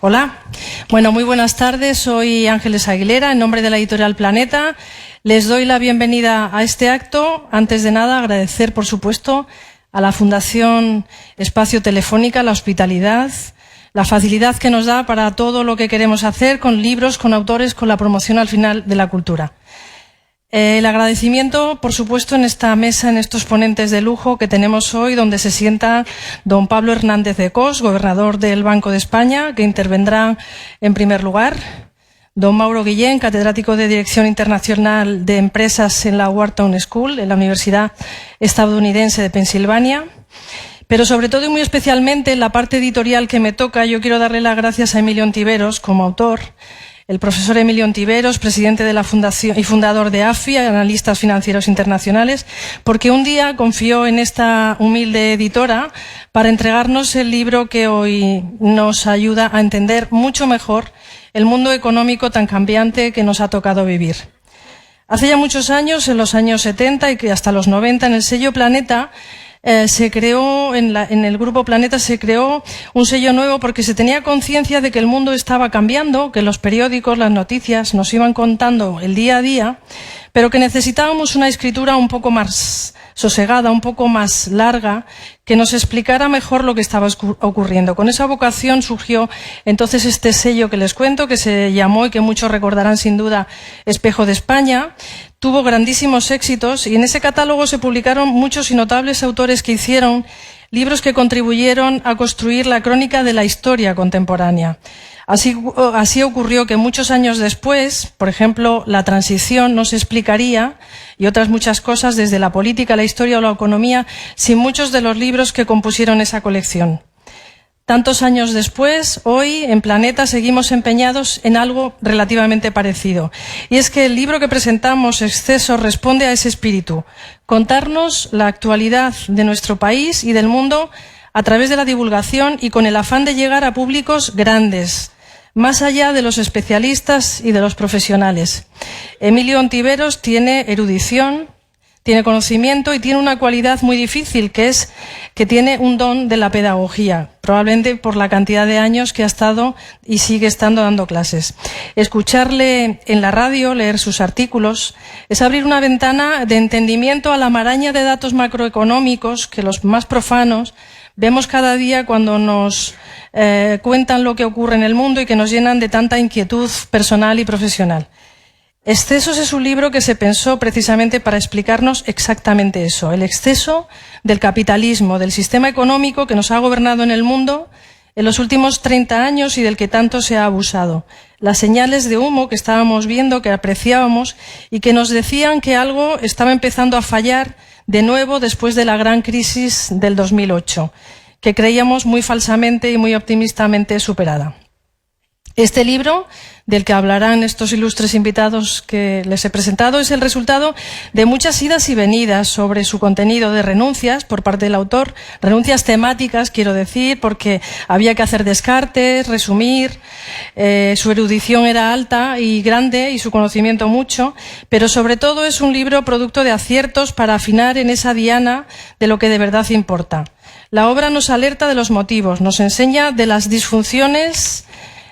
Hola, bueno, muy buenas tardes, soy Ángeles Aguilera, en nombre de la editorial Planeta. Les doy la bienvenida a este acto. Antes de nada, agradecer, por supuesto, a la Fundación Espacio Telefónica, la hospitalidad, la facilidad que nos da para todo lo que queremos hacer con libros, con autores, con la promoción al final de la cultura. El agradecimiento, por supuesto, en esta mesa, en estos ponentes de lujo que tenemos hoy, donde se sienta don Pablo Hernández de Cos, gobernador del Banco de España, que intervendrá en primer lugar, don Mauro Guillén, catedrático de Dirección Internacional de Empresas en la Wharton School, en la Universidad Estadounidense de Pensilvania. Pero sobre todo y muy especialmente en la parte editorial que me toca, yo quiero darle las gracias a Emilio Ontiveros como autor. El profesor Emilio Ontiveros, presidente de la Fundación y fundador de AFI, Analistas Financieros Internacionales, porque un día confió en esta humilde editora para entregarnos el libro que hoy nos ayuda a entender mucho mejor el mundo económico tan cambiante que nos ha tocado vivir. Hace ya muchos años, en los años 70 y hasta los 90, en el sello Planeta, se creó, en el grupo Planeta se creó un sello nuevo porque se tenía conciencia de que el mundo estaba cambiando, que los periódicos, las noticias nos iban contando el día a día, pero que necesitábamos una escritura un poco más sosegada, un poco más larga, que nos explicara mejor lo que estaba ocurriendo. Con esa vocación surgió entonces este sello que les cuento, que se llamó y que muchos recordarán sin duda Espejo de España. Tuvo grandísimos éxitos y en ese catálogo se publicaron muchos y notables autores que hicieron libros que contribuyeron a construir la crónica de la historia contemporánea. Así ocurrió que muchos años después, por ejemplo, la transición no se explicaría y otras muchas cosas desde la política, la historia o la economía sin muchos de los libros que compusieron esa colección. Tantos años después, hoy en Planeta seguimos empeñados en algo relativamente parecido. Y es que el libro que presentamos, Excesos, responde a ese espíritu. Contarnos la actualidad de nuestro país y del mundo a través de la divulgación y con el afán de llegar a públicos grandes, más allá de los especialistas y de los profesionales. Emilio Ontiveros tiene erudición, tiene conocimiento y tiene una cualidad muy difícil, que es que tiene un don de la pedagogía, probablemente por la cantidad de años que ha estado y sigue estando dando clases. Escucharle en la radio, leer sus artículos, es abrir una ventana de entendimiento a la maraña de datos macroeconómicos que los más profanos vemos cada día cuando nos cuentan lo que ocurre en el mundo y que nos llenan de tanta inquietud personal y profesional. Excesos es un libro que se pensó precisamente para explicarnos exactamente eso, el exceso del capitalismo, del sistema económico que nos ha gobernado en el mundo en los últimos 30 años y del que tanto se ha abusado. Las señales de humo que estábamos viendo, que apreciábamos y que nos decían que algo estaba empezando a fallar de nuevo después de la gran crisis del 2008, que creíamos muy falsamente y muy optimistamente superada. Este libro, del que hablarán estos ilustres invitados que les he presentado, es el resultado de muchas idas y venidas sobre su contenido, de renuncias por parte del autor, renuncias temáticas, quiero decir, porque había que hacer descartes, resumir, su erudición era alta y grande y su conocimiento mucho, pero sobre todo es un libro producto de aciertos para afinar en esa diana de lo que de verdad importa. La obra nos alerta de los motivos, nos enseña de las disfunciones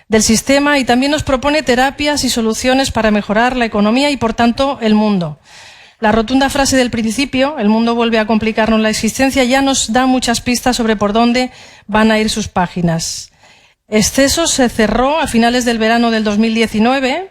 del sistema y también nos propone terapias y soluciones para mejorar la economía y, por tanto, el mundo. La rotunda frase del principio, el mundo vuelve a complicarnos la existencia, ya nos da muchas pistas sobre por dónde van a ir sus páginas. Excesos se cerró a finales del verano del 2019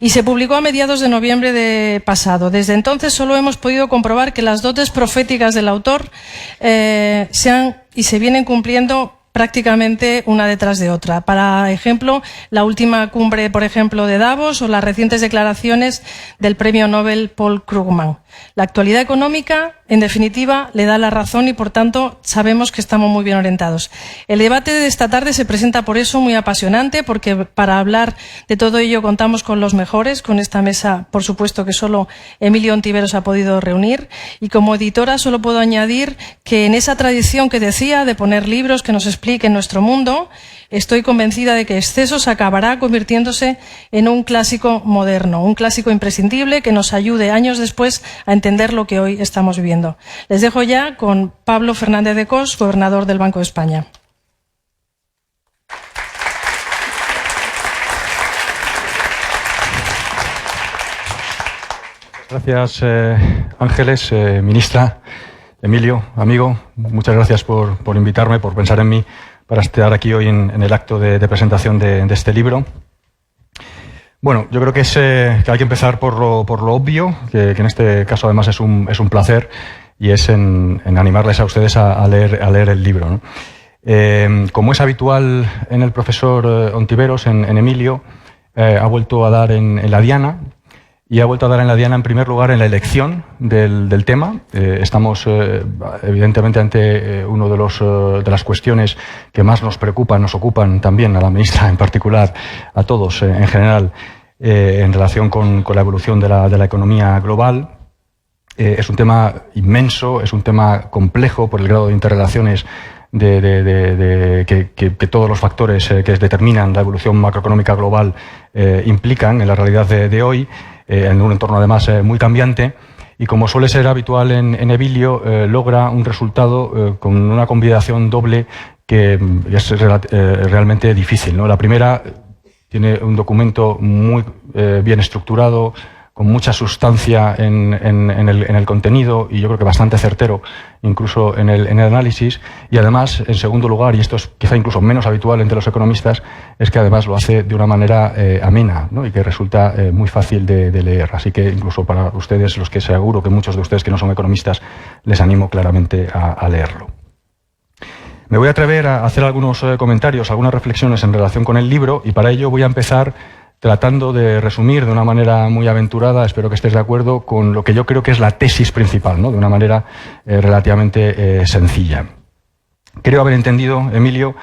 y se publicó a mediados de noviembre de pasado. Desde entonces solo hemos podido comprobar que las dotes proféticas del autor se vienen cumpliendo prácticamente una detrás de otra. Para ejemplo, la última cumbre, por ejemplo, de Davos o las recientes declaraciones del premio Nobel Paul Krugman. La actualidad económica, en definitiva, le da la razón y, por tanto, sabemos que estamos muy bien orientados. El debate de esta tarde se presenta por eso muy apasionante, porque para hablar de todo ello contamos con los mejores, con esta mesa, por supuesto, que solo Emilio Ontiveros ha podido reunir. Y como editora solo puedo añadir que en esa tradición que decía de poner libros que nos expliquen nuestro mundo, estoy convencida de que Excesos acabará convirtiéndose en un clásico moderno, un clásico imprescindible que nos ayude años después a entender lo que hoy estamos viviendo. Les dejo ya con Pablo Fernández de Cos, gobernador del Banco de España. Gracias, Ángeles, ministra, Emilio, amigo, muchas gracias por invitarme, por pensar en mí para estar aquí hoy en el acto de presentación de este libro. Bueno, yo creo que hay que empezar por lo obvio, que en este caso además es un placer, y es en animarles a ustedes a leer el libro, ¿no? Como es habitual en el profesor Ontiveros, en Emilio, ha vuelto a dar en la diana. Y ha vuelto a dar en la diana, en primer lugar, en la elección del tema. Estamos, evidentemente, ante uno de las cuestiones que más nos preocupan, nos ocupan también, a la ministra en particular, a todos en general, en relación con la evolución de la economía global. Es un tema inmenso, es un tema complejo por el grado de interrelaciones que todos los factores que determinan la evolución macroeconómica global implican en la realidad de hoy, en un entorno además muy cambiante, y como suele ser habitual en Emilio, logra un resultado con una combinación doble que es realmente difícil, ¿no? La primera tiene un documento muy bien estructurado, con mucha sustancia en el contenido, y yo creo que bastante certero incluso en el análisis, y además, en segundo lugar, y esto es quizá incluso menos habitual entre los economistas, es que además lo hace de una manera amena, ¿no? Y que resulta muy fácil de leer. Así que incluso para ustedes, los que seguro que muchos de ustedes que no son economistas, les animo claramente a leerlo. Me voy a atrever a hacer algunos comentarios, algunas reflexiones en relación con el libro, y para ello voy a empezar tratando de resumir de una manera muy aventurada, espero que estés de acuerdo, con lo que yo creo que es la tesis principal, ¿no? De una manera relativamente sencilla. Creo haber entendido, Emilio,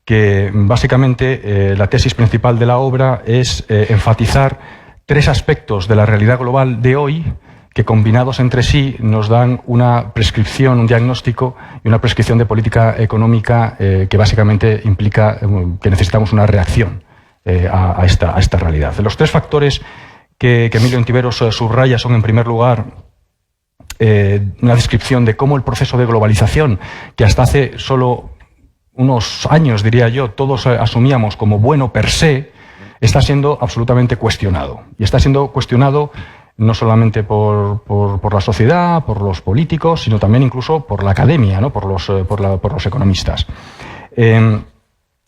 que básicamente la tesis principal de la obra es enfatizar tres aspectos de la realidad global de hoy que, combinados entre sí, nos dan una prescripción, un diagnóstico y una prescripción de política económica que básicamente implica que necesitamos una reacción a esta realidad. Los tres factores que Emilio Ontiveros subraya son, en primer lugar, una descripción de cómo el proceso de globalización, que hasta hace solo unos años, diría yo, todos asumíamos como bueno per se, está siendo absolutamente cuestionado. Y está siendo cuestionado no solamente por la sociedad, por los políticos, sino también incluso por la academia, ¿no? por los economistas.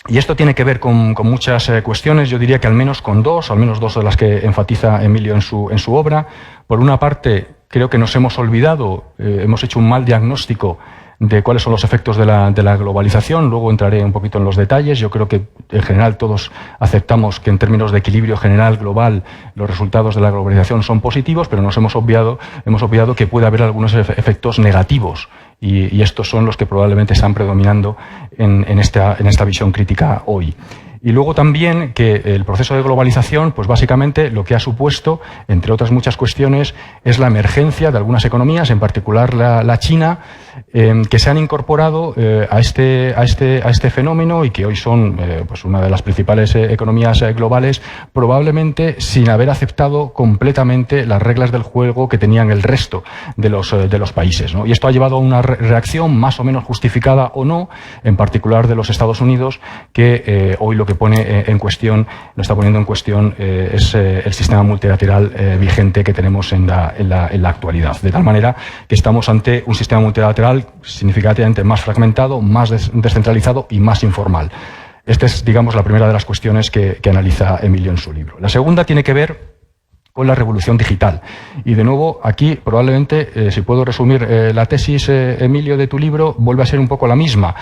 Y esto tiene que ver con muchas cuestiones, yo diría que al menos dos de las que enfatiza Emilio en su obra. Por una parte, creo que nos hemos olvidado, hemos hecho un mal diagnóstico de cuáles son los efectos de la globalización. Luego entraré un poquito en los detalles. Yo creo que en general todos aceptamos que en términos de equilibrio general global los resultados de la globalización son positivos, pero nos hemos obviado que puede haber algunos efectos negativos. Y estos son los que probablemente están predominando en esta visión crítica hoy. Y luego también que el proceso de globalización, pues básicamente lo que ha supuesto, entre otras muchas cuestiones, es la emergencia de algunas economías, en particular la China, que se han incorporado a este fenómeno y que hoy son pues una de las principales economías globales, probablemente sin haber aceptado completamente las reglas del juego que tenían el resto de los países, ¿no? Y esto ha llevado a una reacción más o menos justificada o no, en particular de los Estados Unidos, que hoy lo que lo está poniendo en cuestión es el sistema multilateral vigente que tenemos en la actualidad. De tal manera que estamos ante un sistema multilateral significativamente más fragmentado, más descentralizado y más informal. Esta es, digamos, la primera de las cuestiones que analiza Emilio en su libro. La segunda tiene que ver con la revolución digital. Y de nuevo, aquí probablemente, si puedo resumir la tesis, Emilio, de tu libro, vuelve a ser un poco la misma.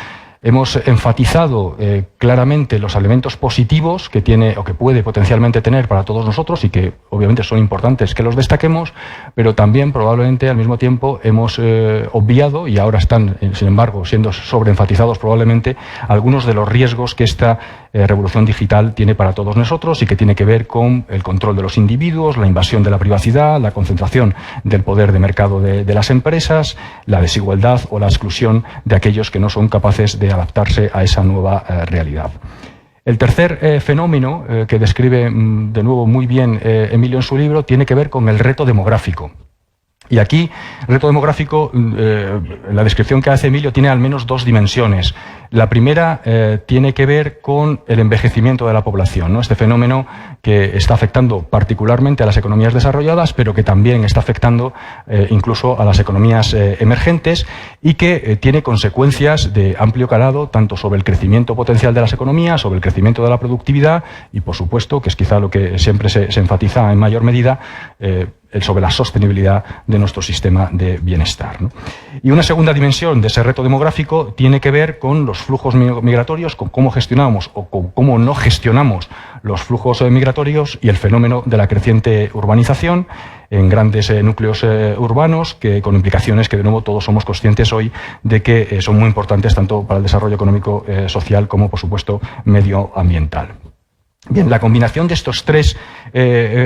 Hemos enfatizado claramente los elementos positivos que tiene o que puede potencialmente tener para todos nosotros y que obviamente son importantes que los destaquemos, pero también probablemente al mismo tiempo hemos obviado, y ahora están, sin embargo, siendo sobreenfatizados probablemente, algunos de los riesgos que esta revolución digital tiene para todos nosotros y que tiene que ver con el control de los individuos, la invasión de la privacidad, la concentración del poder de mercado de las empresas, la desigualdad o la exclusión de aquellos que no son capaces de adaptarse a esa nueva realidad. El tercer fenómeno que describe de nuevo muy bien Emilio en su libro tiene que ver con el reto demográfico. Y aquí, el reto demográfico, la descripción que hace Emilio tiene al menos dos dimensiones. La primera tiene que ver con el envejecimiento de la población, ¿no? Este fenómeno que está afectando particularmente a las economías desarrolladas, pero que también está afectando incluso a las economías emergentes y que tiene consecuencias de amplio calado tanto sobre el crecimiento potencial de las economías, sobre el crecimiento de la productividad y, por supuesto, que es quizá lo que siempre se enfatiza en mayor medida, sobre la sostenibilidad de nuestro sistema de bienestar, ¿no? Y una segunda dimensión de ese reto demográfico tiene que ver con los flujos migratorios, con cómo gestionamos o con cómo no gestionamos los flujos migratorios y el fenómeno de la creciente urbanización en grandes núcleos urbanos, que con implicaciones que de nuevo todos somos conscientes hoy de que son muy importantes tanto para el desarrollo económico, social como, por supuesto, medioambiental. Bien, la combinación de estos tres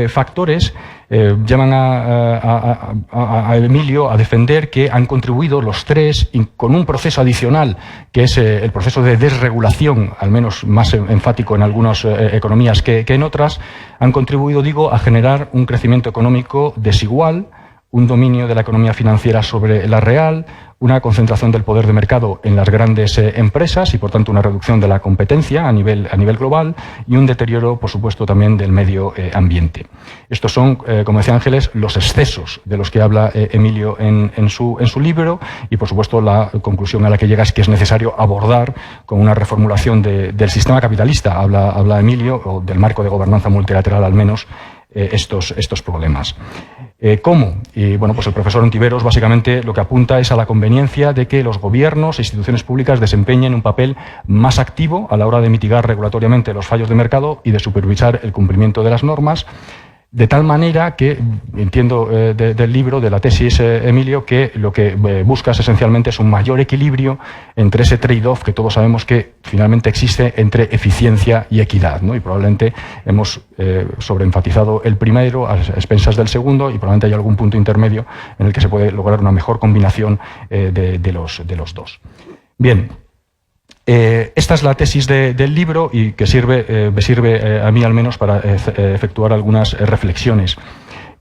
factores llaman a Emilio a defender que han contribuido los tres con un proceso adicional, que es el proceso de desregulación, al menos más enfático en algunas economías que en otras, han contribuido, digo, a generar un crecimiento económico desigual, un dominio de la economía financiera sobre la real, una concentración del poder de mercado en las grandes empresas y, por tanto, una reducción de la competencia a nivel global y un deterioro, por supuesto, también del medio ambiente. Estos son, como decía Ángeles, los excesos de los que habla Emilio en su libro y, por supuesto, la conclusión a la que llega es que es necesario abordar con una reformulación del sistema capitalista, habla Emilio, o del marco de gobernanza multilateral al menos, estos problemas. ¿Cómo? Y bueno, pues el profesor Ontiveros básicamente lo que apunta es a la conveniencia de que los gobiernos e instituciones públicas desempeñen un papel más activo a la hora de mitigar regulatoriamente los fallos de mercado y de supervisar el cumplimiento de las normas, de tal manera que, entiendo del libro, de la tesis, Emilio, que lo que buscas esencialmente es un mayor equilibrio entre ese trade-off que todos sabemos que finalmente existe entre eficiencia y equidad, ¿no? Y probablemente hemos sobreenfatizado el primero a expensas del segundo y probablemente hay algún punto intermedio en el que se puede lograr una mejor combinación de los dos. Bien. Esta es la tesis del libro y que me sirve a mí al menos para efectuar algunas reflexiones.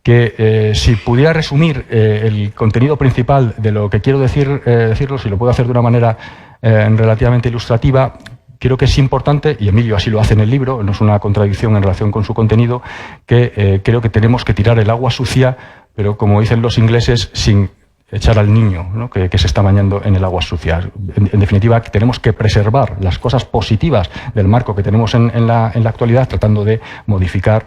Que si pudiera resumir el contenido principal de lo que quiero decirlo, si lo puedo hacer de una manera relativamente ilustrativa, creo que es importante, y Emilio así lo hace en el libro, no es una contradicción en relación con su contenido, que creo que tenemos que tirar el agua sucia, pero como dicen los ingleses, sin echar al niño, ¿no? que se está bañando en el agua sucia. En definitiva, que tenemos que preservar las cosas positivas del marco que tenemos en la actualidad, tratando de modificar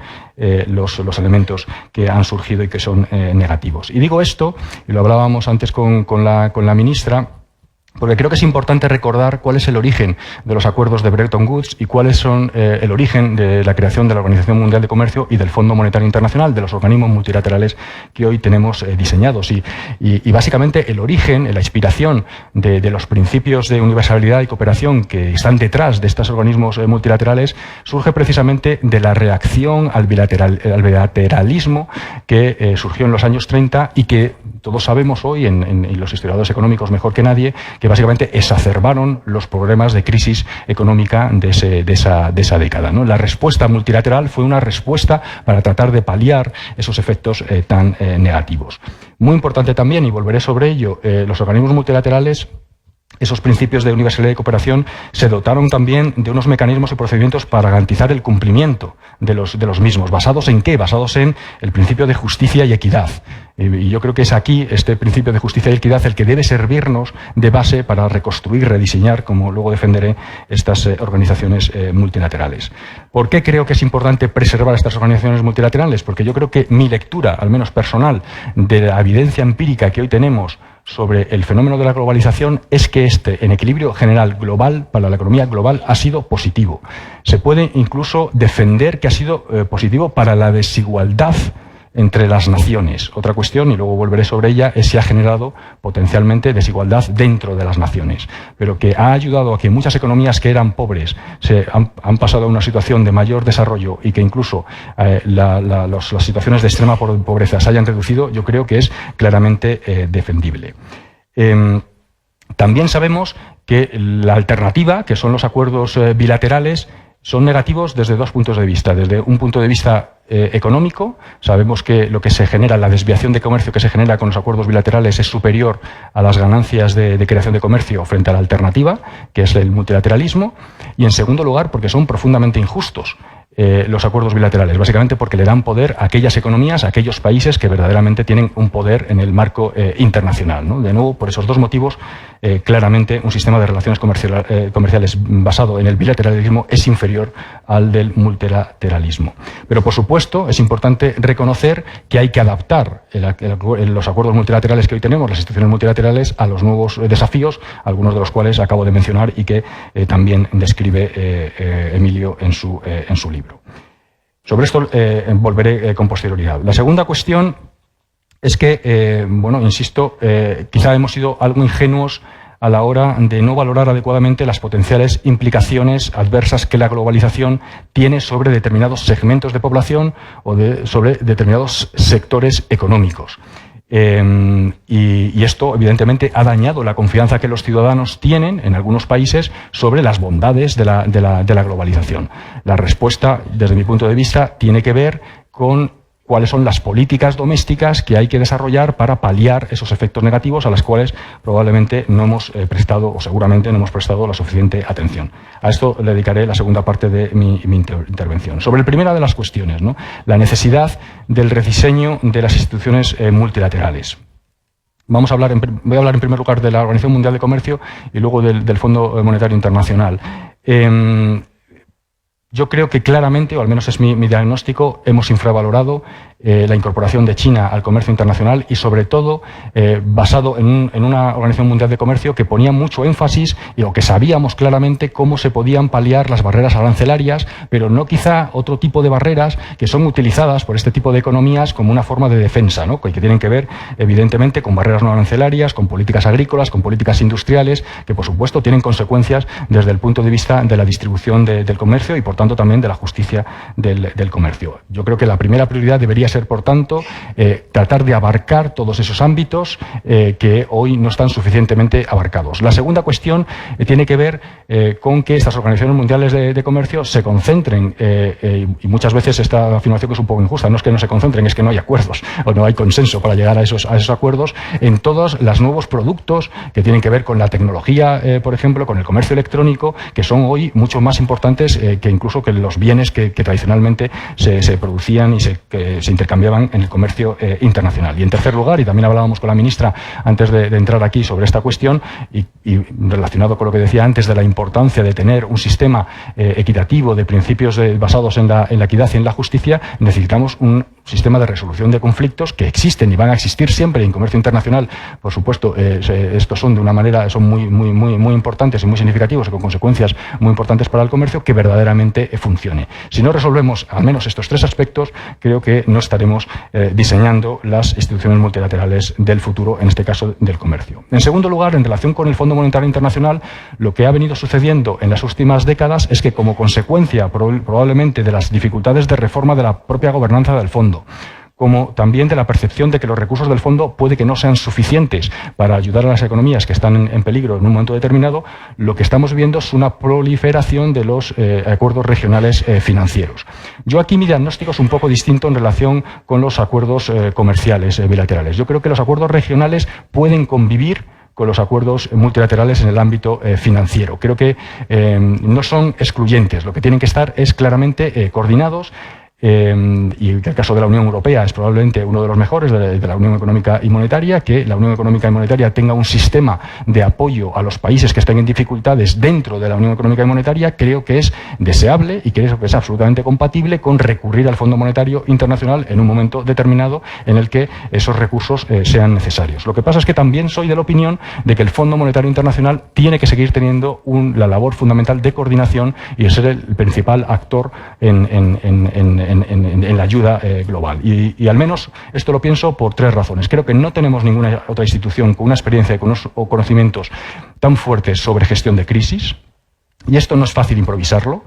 los elementos que han surgido y que son negativos. Y digo esto, y lo hablábamos antes con la ministra, porque creo que es importante recordar cuál es el origen de los acuerdos de Bretton Woods y cuáles son el origen de la creación de la Organización Mundial de Comercio y del Fondo Monetario Internacional, de los organismos multilaterales que hoy tenemos diseñados. Y básicamente el origen, la inspiración de los principios de universalidad y cooperación que están detrás de estos organismos multilaterales surge precisamente de la reacción al bilateralismo que surgió en los años 30 y que todos sabemos hoy, y los historiadores económicos mejor que nadie, que básicamente exacerbaron los problemas de crisis económica de esa década, ¿no? La respuesta multilateral fue una respuesta para tratar de paliar esos efectos tan negativos. Muy importante también, y volveré sobre ello, los organismos multilaterales, esos principios de universalidad y cooperación, se dotaron también de unos mecanismos y procedimientos para garantizar el cumplimiento de los mismos. ¿Basados en qué? Basados en el principio de justicia y equidad. Y yo creo que es aquí este principio de justicia y equidad el que debe servirnos de base para reconstruir, rediseñar, como luego defenderé, estas organizaciones multilaterales. ¿Por qué creo que es importante preservar estas organizaciones multilaterales? Porque yo creo que mi lectura, al menos personal, de la evidencia empírica que hoy tenemos sobre el fenómeno de la globalización es que en equilibrio general global, para la economía global, ha sido positivo. Se puede incluso defender que ha sido positivo para la desigualdad entre las naciones. Otra cuestión, y luego volveré sobre ella, es si ha generado potencialmente desigualdad dentro de las naciones, pero que ha ayudado a que muchas economías que eran pobres han pasado a una situación de mayor desarrollo y que incluso las situaciones de extrema pobreza se hayan reducido. Yo creo que es claramente defendible. También sabemos que la alternativa, que son los acuerdos bilaterales, son negativos desde dos puntos de vista. Desde un punto de vista económico, sabemos que lo que se genera, la desviación de comercio que se genera con los acuerdos bilaterales es superior a las ganancias de creación de comercio frente a la alternativa, que es el multilateralismo. Y en segundo lugar, porque son profundamente injustos los acuerdos bilaterales, básicamente porque le dan poder a aquellas economías, a aquellos países que verdaderamente tienen un poder en el marco internacional, ¿no? De nuevo, por esos dos motivos, claramente un sistema de relaciones comerciales basado en el bilateralismo es inferior al del multilateralismo. Pero, por supuesto, es importante reconocer que hay que adaptar los acuerdos multilaterales que hoy tenemos, las instituciones multilaterales, a los nuevos desafíos, algunos de los cuales acabo de mencionar y que también describe Emilio en su libro. Sobre esto volveré con posterioridad. La segunda cuestión es que, bueno, insisto, quizá hemos sido algo ingenuos a la hora de no valorar adecuadamente las potenciales implicaciones adversas que la globalización tiene sobre determinados segmentos de población o sobre determinados sectores económicos. Y esto, evidentemente, ha dañado la confianza que los ciudadanos tienen en algunos países sobre las bondades de la globalización. La respuesta, desde mi punto de vista, tiene que ver con cuáles son las políticas domésticas que hay que desarrollar para paliar esos efectos negativos a los cuales probablemente no hemos prestado, o seguramente no hemos prestado, la suficiente atención. A esto le dedicaré la segunda parte de mi intervención. Sobre la primera de las cuestiones, ¿no? La necesidad del rediseño de las instituciones multilaterales. Voy a hablar en primer lugar de la Organización Mundial de Comercio y luego del Fondo Monetario Internacional. Yo creo que claramente, o al menos es mi diagnóstico, hemos infravalorado la incorporación de China al comercio internacional y, sobre todo, basado en una Organización Mundial de Comercio que ponía mucho énfasis o que sabíamos claramente cómo se podían paliar las barreras arancelarias, pero no quizá otro tipo de barreras que son utilizadas por este tipo de economías como una forma de defensa, ¿no? Que tienen que ver, evidentemente, con barreras no arancelarias, con políticas agrícolas, con políticas industriales, que, por supuesto, tienen consecuencias desde el punto de vista de la distribución del comercio y, por tanto, también de la justicia del comercio. Yo creo que la primera prioridad debería ser, por tanto, tratar de abarcar todos esos ámbitos que hoy no están suficientemente abarcados. La segunda cuestión tiene que ver con que estas organizaciones mundiales de comercio se concentren, y muchas veces esta afirmación es un poco injusta, no es que no se concentren, es que no hay acuerdos o no hay consenso para llegar a esos acuerdos en todos los nuevos productos que tienen que ver con la tecnología, por ejemplo, con el comercio electrónico, que son hoy mucho más importantes que incluso que los bienes que tradicionalmente se producían y se intercambiaban en el comercio internacional. Y en tercer lugar, y también hablábamos con la ministra antes de entrar aquí sobre esta cuestión, y relacionado con lo que decía antes de la importancia de tener un sistema equitativo de principios basados en la equidad y en la justicia, necesitamos un sistema de resolución de conflictos que existen y van a existir siempre en comercio internacional. Por supuesto, estos son de una manera, son muy importantes y muy significativos y con consecuencias muy importantes para el comercio, que verdaderamente funcione. Si no resolvemos al menos estos tres aspectos, creo que no estaremos diseñando las instituciones multilaterales del futuro, en este caso del comercio. En segundo lugar, en relación con el Fondo Monetario Internacional, lo que ha venido sucediendo en las últimas décadas es que, como consecuencia probablemente de las dificultades de reforma de la propia gobernanza del fondo, como también de la percepción de que los recursos del fondo puede que no sean suficientes para ayudar a las economías que están en peligro en un momento determinado, lo que estamos viendo es una proliferación de los acuerdos regionales financieros. Yo aquí mi diagnóstico es un poco distinto en relación con los acuerdos comerciales bilaterales. Yo creo que los acuerdos regionales pueden convivir con los acuerdos multilaterales en el ámbito financiero. Creo que no son excluyentes, lo que tienen que estar es claramente coordinados. Y el caso de la Unión Europea es probablemente uno de los mejores de la Unión Económica y Monetaria, que la Unión Económica y Monetaria tenga un sistema de apoyo a los países que estén en dificultades dentro de la Unión Económica y Monetaria. Creo que es deseable y creo que es absolutamente compatible con recurrir al Fondo Monetario Internacional en un momento determinado en el que esos recursos sean necesarios. Lo que pasa es que también soy de la opinión de que el Fondo Monetario Internacional tiene que seguir teniendo la labor fundamental de coordinación y de ser el principal actor en la ayuda global. Y al menos esto lo pienso por tres razones. Creo que no tenemos ninguna otra institución con una experiencia o conocimientos tan fuertes sobre gestión de crisis, y esto no es fácil improvisarlo.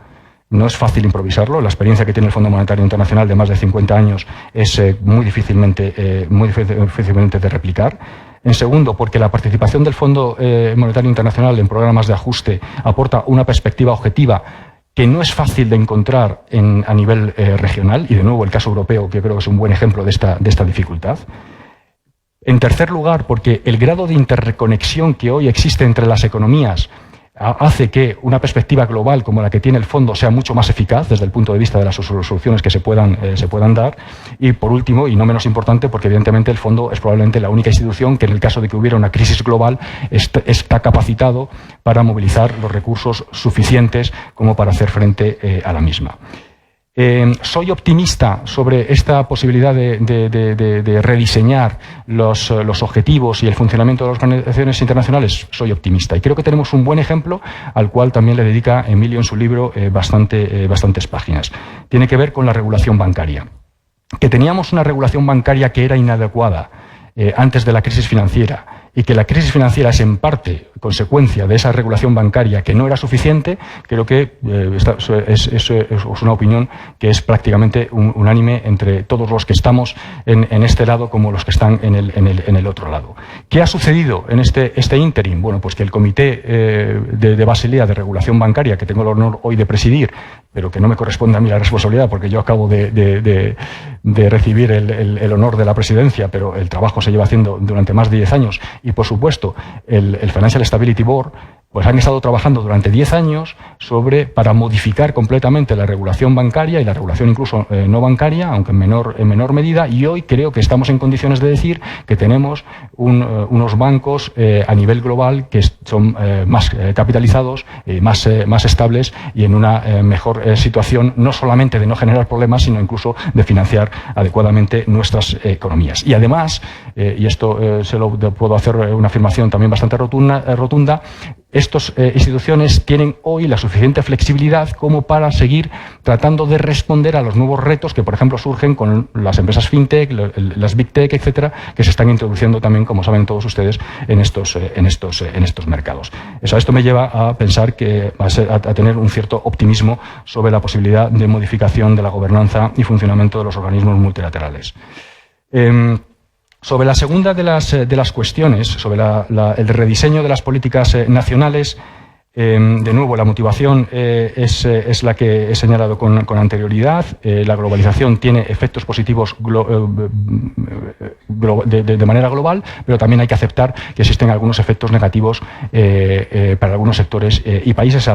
No es fácil improvisarlo. La experiencia que tiene el Fondo Monetario Internacional de más de 50 años es muy difícilmente de replicar. En segundo, porque la participación del Fondo Monetario Internacional en programas de ajuste aporta una perspectiva objetiva que no es fácil de encontrar a nivel regional, y de nuevo el caso europeo, que creo que es un buen ejemplo de esta dificultad. En tercer lugar, porque el grado de interconexión que hoy existe entre las economías hace que una perspectiva global como la que tiene el fondo sea mucho más eficaz desde el punto de vista de las soluciones que se puedan dar. Y por último, y no menos importante, porque evidentemente el fondo es probablemente la única institución que en el caso de que hubiera una crisis global está capacitado para movilizar los recursos suficientes como para hacer frente a la misma. Soy optimista sobre esta posibilidad de rediseñar los objetivos y el funcionamiento de las organizaciones internacionales. Soy optimista y creo que tenemos un buen ejemplo al cual también le dedica Emilio en su libro bastantes páginas. Tiene que ver con la regulación bancaria. Que teníamos una regulación bancaria que era inadecuada antes de la crisis financiera, y que la crisis financiera es en parte consecuencia de esa regulación bancaria que no era suficiente, creo que es una opinión que es prácticamente unánime entre todos los que estamos en este lado como los que están en el otro lado. ¿Qué ha sucedido en este ínterim? Bueno, pues que el Comité de Basilea de Regulación Bancaria, que tengo el honor hoy de presidir, pero que no me corresponde a mí la responsabilidad porque yo acabo de recibir el honor de la presidencia, pero el trabajo se lleva haciendo durante más de 10 años, y por supuesto el Financial Stability Board, pues han estado trabajando durante 10 años para modificar completamente la regulación bancaria y la regulación incluso no bancaria, aunque en menor medida, y hoy creo que estamos en condiciones de decir que tenemos unos bancos a nivel global que son más capitalizados, más estables y en una mejor situación, no solamente de no generar problemas, sino incluso de financiar adecuadamente nuestras economías. Y además, y esto puedo hacer una afirmación también bastante rotunda, estas instituciones tienen hoy la suficiente flexibilidad como para seguir tratando de responder a los nuevos retos que, por ejemplo, surgen con las empresas fintech, las big tech, etcétera, que se están introduciendo también, como saben todos ustedes, en estos mercados. Esto me lleva a pensar que a tener un cierto optimismo sobre la posibilidad de modificación de la gobernanza y funcionamiento de los organismos multilaterales. Sobre la segunda de las cuestiones, sobre el rediseño de las políticas nacionales, de nuevo, la motivación es la que he señalado con anterioridad. La globalización tiene efectos positivos de manera global, pero también hay que aceptar que existen algunos efectos negativos para algunos sectores y países,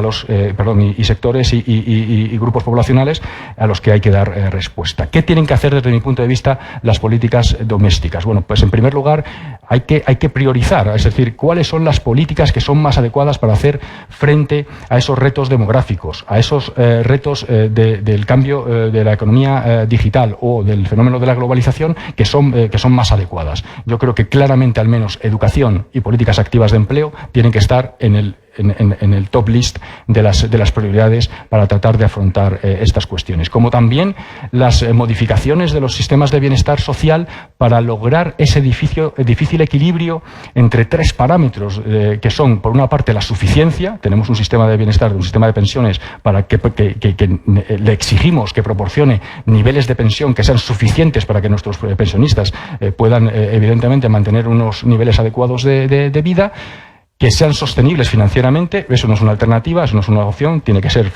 y sectores y grupos poblacionales a los que hay que dar respuesta. ¿Qué tienen que hacer desde mi punto de vista las políticas domésticas? Bueno, pues en primer lugar hay que priorizar, es decir, cuáles son las políticas que son más adecuadas para hacer frente a esos retos demográficos, a esos retos del cambio de la economía digital o del fenómeno de la globalización que son más adecuadas. Yo creo que claramente, al menos, educación y políticas activas de empleo tienen que estar en el top list de las prioridades para tratar de afrontar estas cuestiones, como también las modificaciones de los sistemas de bienestar social para lograr ese difícil equilibrio entre tres parámetros que son, por una parte, la suficiencia. Tenemos un sistema de bienestar, un sistema de pensiones para que le exigimos que proporcione niveles de pensión que sean suficientes para que nuestros pensionistas puedan evidentemente mantener unos niveles adecuados de vida, que sean sostenibles financieramente. Eso no es una alternativa, eso no es una opción, tiene que ser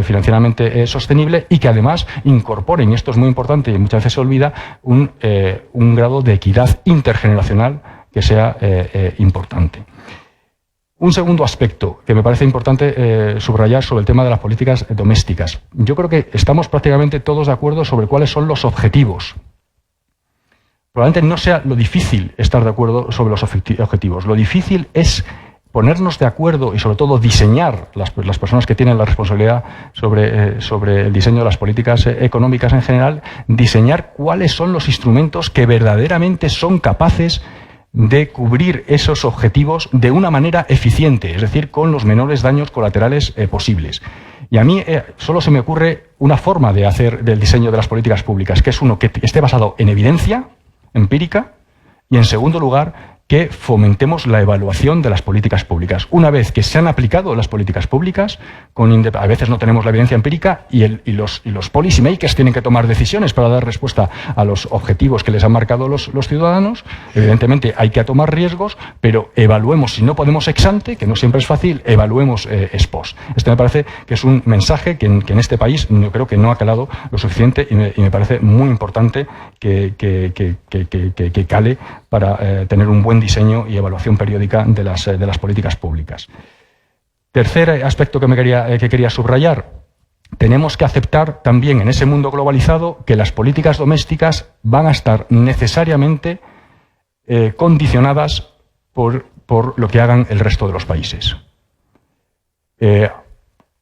financieramente sostenible, y que además incorporen, y esto es muy importante y muchas veces se olvida, un grado de equidad intergeneracional que sea importante. Un segundo aspecto que me parece importante subrayar sobre el tema de las políticas domésticas. Yo creo que estamos prácticamente todos de acuerdo sobre cuáles son los objetivos. Probablemente no sea lo difícil estar de acuerdo sobre los objetivos. Lo difícil es ponernos de acuerdo y, sobre todo, diseñar, las personas que tienen la responsabilidad sobre el diseño de las políticas económicas en general, diseñar cuáles son los instrumentos que verdaderamente son capaces de cubrir esos objetivos de una manera eficiente, es decir, con los menores daños colaterales posibles. Y a mí solo se me ocurre una forma de hacer del diseño de las políticas públicas, que es uno que esté basado en evidencia empírica y, en segundo lugar, que fomentemos la evaluación de las políticas públicas. Una vez que se han aplicado las políticas públicas, a veces no tenemos la evidencia empírica y los policy makers tienen que tomar decisiones para dar respuesta a los objetivos que les han marcado los ciudadanos. Evidentemente hay que tomar riesgos, pero evaluemos, si no podemos ex ante, que no siempre es fácil, evaluemos ex post. Este me parece que es un mensaje que en este país yo creo que no ha calado lo suficiente y me parece muy importante que cale para tener un buen diseño y evaluación periódica de las políticas públicas. Tercer aspecto que quería subrayar: tenemos que aceptar también en ese mundo globalizado que las políticas domésticas van a estar necesariamente condicionadas por lo que hagan el resto de los países.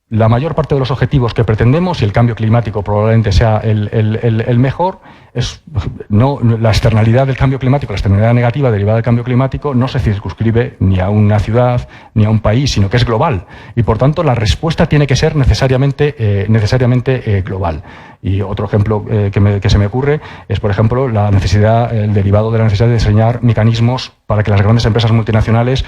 La mayor parte de los objetivos que pretendemos, y el cambio climático probablemente sea el mejor, la externalidad del cambio climático, la externalidad negativa derivada del cambio climático, no se circunscribe ni a una ciudad ni a un país, sino que es global. Y por tanto la respuesta tiene que ser necesariamente global. Y otro ejemplo que se me ocurre es, por ejemplo, el derivado de la necesidad de diseñar mecanismos para que las grandes empresas multinacionales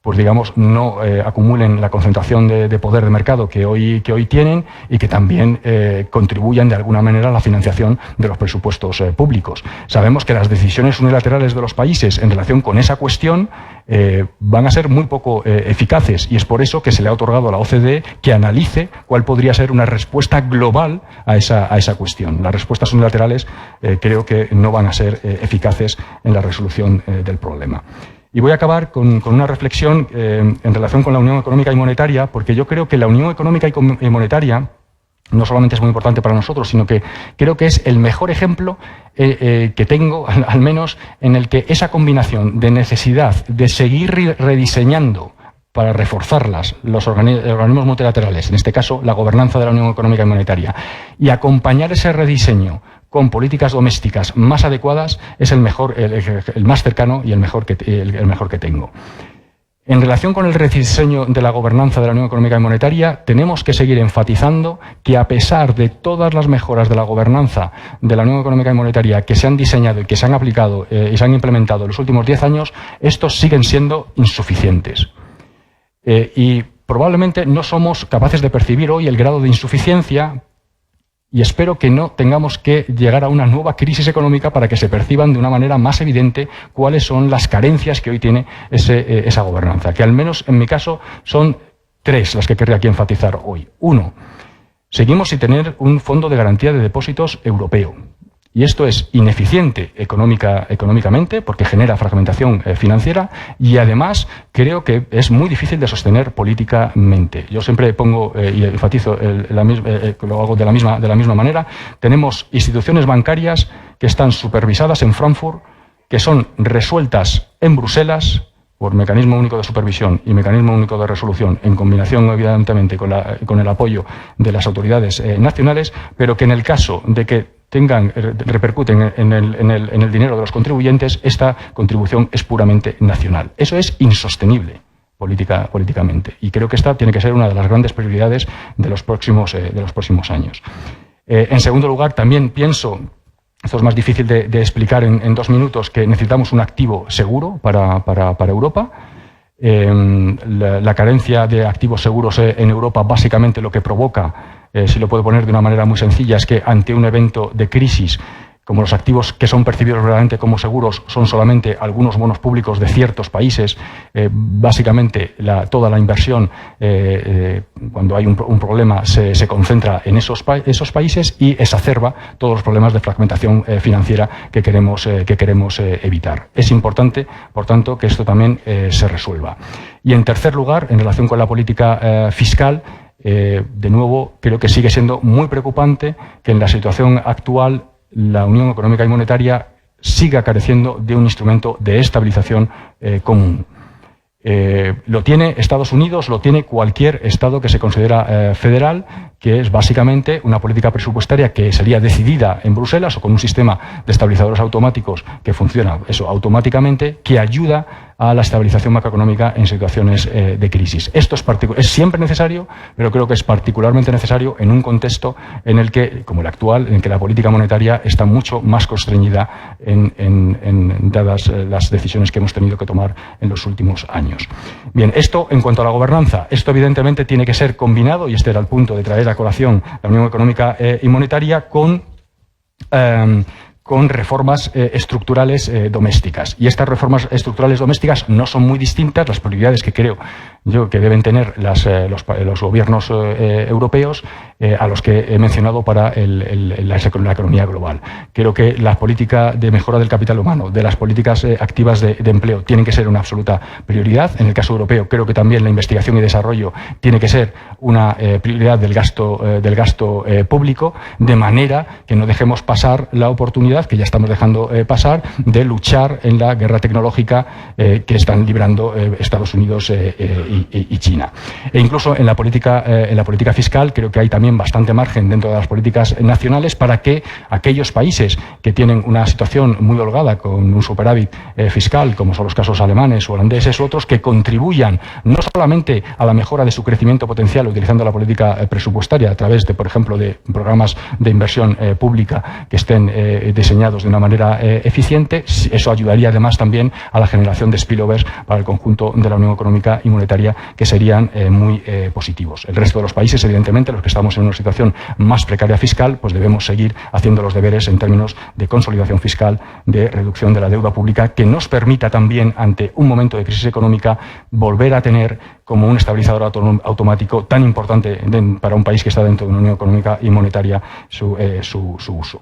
pues digamos, no acumulen la concentración de poder de mercado que hoy tienen, y que también contribuyan de alguna manera a la financiación de los presupuestos públicos. Sabemos que las decisiones unilaterales de los países en relación con esa cuestión van a ser muy poco eficaces, y es por eso que se le ha otorgado a la OCDE que analice cuál podría ser una respuesta global a esa cuestión. Las respuestas unilaterales creo que no van a ser eficaces en la resolución del problema. Y voy a acabar con una reflexión en relación con la Unión Económica y Monetaria, porque yo creo que la Unión Económica y Monetaria no solamente es muy importante para nosotros, sino que creo que es el mejor ejemplo que tengo, al menos, en el que esa combinación de necesidad de seguir rediseñando para reforzarlas los organismos multilaterales, en este caso la gobernanza de la Unión Económica y Monetaria, y acompañar ese rediseño con políticas domésticas más adecuadas, es el más cercano y el mejor que tengo. En relación con el rediseño de la gobernanza de la Unión Económica y Monetaria, tenemos que seguir enfatizando que, a pesar de todas las mejoras de la gobernanza de la Unión Económica y Monetaria que se han diseñado y que se han aplicado y se han implementado en los últimos 10 años, estos siguen siendo insuficientes. Y probablemente no somos capaces de percibir hoy el grado de insuficiencia, y espero que no tengamos que llegar a una nueva crisis económica para que se perciban de una manera más evidente cuáles son las carencias que hoy tiene esa gobernanza, que al menos en mi caso son 3 las que querría aquí enfatizar hoy. 1, seguimos sin tener un fondo de garantía de depósitos europeo. Y esto es ineficiente económicamente, porque genera fragmentación financiera, y además creo que es muy difícil de sostener políticamente. Yo siempre pongo y enfatizo, lo hago de la misma manera. Tenemos instituciones bancarias que están supervisadas en Frankfurt, que son resueltas en Bruselas por mecanismo único de supervisión y mecanismo único de resolución, en combinación evidentemente con el apoyo de las autoridades nacionales, pero que en el caso de que repercuten en el dinero de los contribuyentes, esta contribución es puramente nacional. Eso es insostenible políticamente, y creo que esta tiene que ser una de las grandes prioridades de los próximos años. En segundo lugar, también pienso, esto es más difícil de explicar en 2 minutos, que necesitamos un activo seguro para Europa. La carencia de activos seguros en Europa básicamente lo que provoca, si lo puedo poner de una manera muy sencilla, es que ante un evento de crisis, como los activos que son percibidos verdaderamente como seguros son solamente algunos bonos públicos de ciertos países, básicamente toda la inversión, cuando hay un problema, se concentra en esos países, y exacerba todos los problemas de fragmentación financiera que queremos evitar. Es importante, por tanto, que esto también se resuelva. Y en tercer lugar, en relación con la política fiscal, de nuevo, creo que sigue siendo muy preocupante que en la situación actual la Unión Económica y Monetaria siga careciendo de un instrumento de estabilización común. Lo tiene Estados Unidos, lo tiene cualquier Estado que se considera federal, que es básicamente una política presupuestaria que sería decidida en Bruselas, o con un sistema de estabilizadores automáticos que funciona automáticamente, que ayuda a la estabilización macroeconómica en situaciones de crisis. Esto es siempre necesario, pero creo que es particularmente necesario en un contexto en el que, como el actual, en el que la política monetaria está mucho más constreñida dadas las decisiones que hemos tenido que tomar en los últimos años. Bien, esto en cuanto a la gobernanza. Esto evidentemente tiene que ser combinado, y este era el punto de traer a colación la Unión Económica y Monetaria, con reformas estructurales domésticas. Y estas reformas estructurales domésticas no son muy distintas. Las prioridades que creo yo que deben tener los gobiernos europeos a los que he mencionado para la economía global. Creo que la política de mejora del capital humano, de las políticas activas de empleo, tienen que ser una absoluta prioridad. En el caso europeo, creo que también la investigación y desarrollo tiene que ser una prioridad del gasto público, de manera que no dejemos pasar la oportunidad, que ya estamos dejando pasar, de luchar en la guerra tecnológica que están librando Estados Unidos y China. E incluso en la política fiscal creo que hay también bastante margen dentro de las políticas nacionales para que aquellos países que tienen una situación muy holgada con un superávit fiscal, como son los casos alemanes o holandeses u otros, que contribuyan no solamente a la mejora de su crecimiento potencial utilizando la política presupuestaria a través de, por ejemplo, de programas de inversión pública que estén diseñados de una manera eficiente. Eso ayudaría además también a la generación de spillovers para el conjunto de la Unión Económica y Monetaria, que serían muy positivos. El resto de los países, evidentemente, los que estamos en una situación más precaria fiscal, pues debemos seguir haciendo los deberes en términos de consolidación fiscal, de reducción de la deuda pública, que nos permita también, ante un momento de crisis económica, volver a tener como un estabilizador automático tan importante para un país que está dentro de una Unión Económica y Monetaria su uso.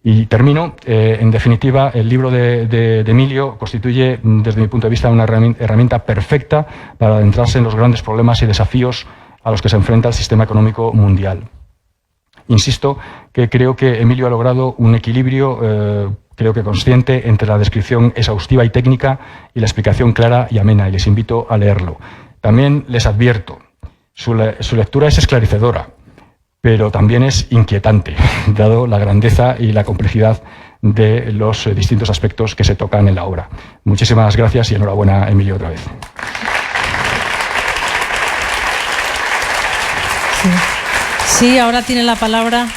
Y termino. En definitiva, el libro de Emilio constituye, desde mi punto de vista, una herramienta perfecta para adentrarse en los grandes problemas y desafíos a los que se enfrenta el sistema económico mundial. Insisto que creo que Emilio ha logrado un equilibrio, creo que consciente, entre la descripción exhaustiva y técnica y la explicación clara y amena, y les invito a leerlo. También les advierto, su lectura es esclarecedora, pero también es inquietante, dado la grandeza y la complejidad de los distintos aspectos que se tocan en la obra. Muchísimas gracias y enhorabuena, Emilio, otra vez. Sí, ahora tiene la palabra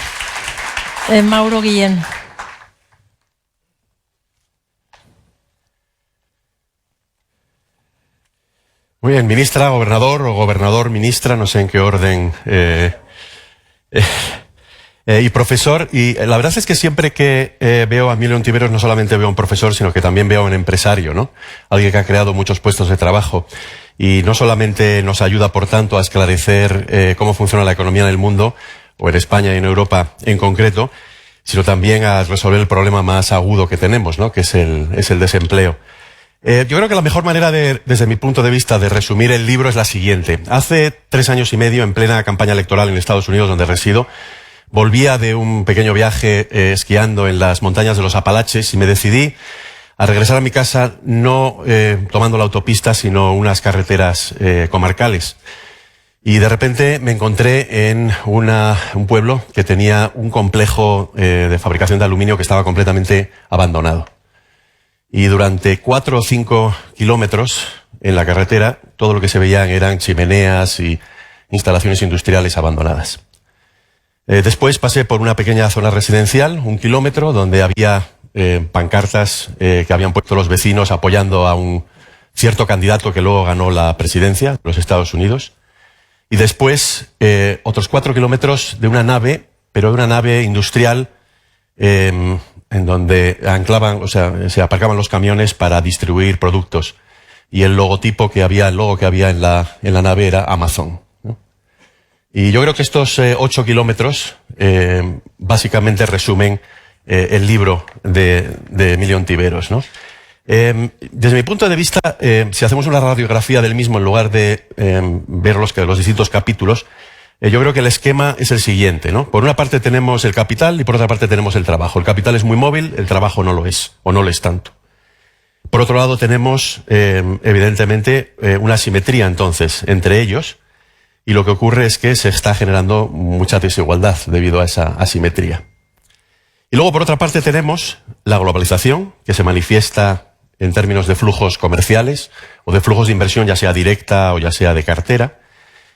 Mauro Guillén. Muy bien, ministra, gobernador o gobernador, ministra, no sé en qué orden... y profesor, y la verdad es que siempre que veo a Emilio Ontiveros no solamente veo a un profesor, sino que también veo a un empresario, ¿no? Alguien que ha creado muchos puestos de trabajo y no solamente nos ayuda, por tanto, a esclarecer cómo funciona la economía en el mundo, o en España y en Europa en concreto, sino también a resolver el problema más agudo que tenemos, ¿no? Que es el desempleo. Yo creo que la mejor manera desde mi punto de vista, de resumir el libro es la siguiente. Hace 3 años y medio, en plena campaña electoral en Estados Unidos, donde resido, volvía de un pequeño viaje esquiando en las montañas de los Apalaches y me decidí a regresar a mi casa no tomando la autopista, sino unas carreteras comarcales. Y de repente me encontré en un pueblo que tenía un complejo de fabricación de aluminio que estaba completamente abandonado. Y durante 4 o 5 kilómetros en la carretera, todo lo que se veían eran chimeneas y instalaciones industriales abandonadas. Después pasé por una pequeña zona residencial, 1 kilómetro, donde había pancartas que habían puesto los vecinos apoyando a un cierto candidato que luego ganó la presidencia de los Estados Unidos. Y después otros 4 kilómetros de una nave, pero de una nave industrial en donde se aparcaban los camiones para distribuir productos. Y el logo que había en la nave era Amazon, ¿no? Y yo creo que estos 8 kilómetros básicamente resumen el libro de Emilio Ontiveros, ¿no? Desde mi punto de vista, si hacemos una radiografía del mismo en lugar de ver los distintos capítulos, yo creo que el esquema es el siguiente, ¿no? Por una parte tenemos el capital y por otra parte tenemos el trabajo. El capital es muy móvil, el trabajo no lo es, o no lo es tanto. Por otro lado tenemos, evidentemente, una asimetría entonces entre ellos, y lo que ocurre es que se está generando mucha desigualdad debido a esa asimetría. Y luego, por otra parte, tenemos la globalización, que se manifiesta en términos de flujos comerciales o de flujos de inversión, ya sea directa o ya sea de cartera.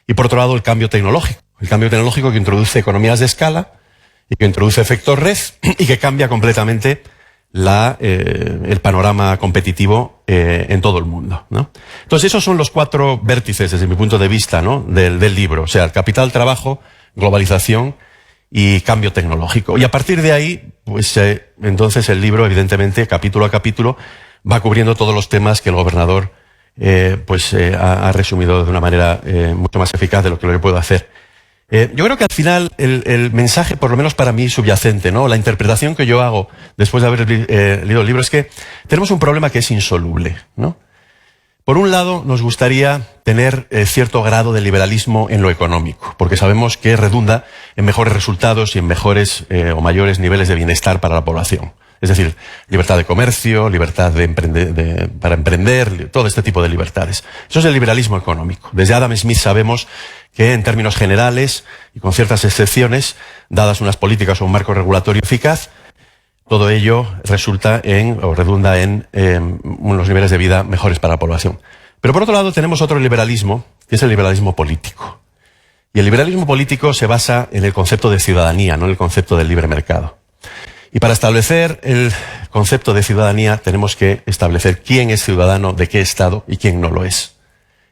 Y por otro lado, el cambio tecnológico. El cambio tecnológico que introduce economías de escala y que introduce efectos red y que cambia completamente el panorama competitivo en todo el mundo, ¿no? Entonces, esos son los 4 vértices, desde mi punto de vista, ¿no?, del libro. O sea, el capital, trabajo, globalización y cambio tecnológico. Y a partir de ahí, pues entonces el libro, evidentemente, capítulo a capítulo, va cubriendo todos los temas que el gobernador ha resumido de una manera mucho más eficaz de lo que yo puedo hacer. Yo creo que al final el mensaje, por lo menos para mí, subyacente, ¿no?, la interpretación que yo hago después de haber leído el libro es que tenemos un problema que es insoluble, ¿no? Por un lado, nos gustaría tener cierto grado de liberalismo en lo económico, porque sabemos que redunda en mejores resultados y en mejores o mayores niveles de bienestar para la población. Es decir, libertad de comercio, libertad para emprender, todo este tipo de libertades. Eso es el liberalismo económico. Desde Adam Smith sabemos que en términos generales y con ciertas excepciones, dadas unas políticas o un marco regulatorio eficaz, todo ello redunda en unos niveles de vida mejores para la población. Pero por otro lado tenemos otro liberalismo, que es el liberalismo político. Y el liberalismo político se basa en el concepto de ciudadanía, no en el concepto del libre mercado. Y para establecer el concepto de ciudadanía tenemos que establecer quién es ciudadano de qué Estado y quién no lo es.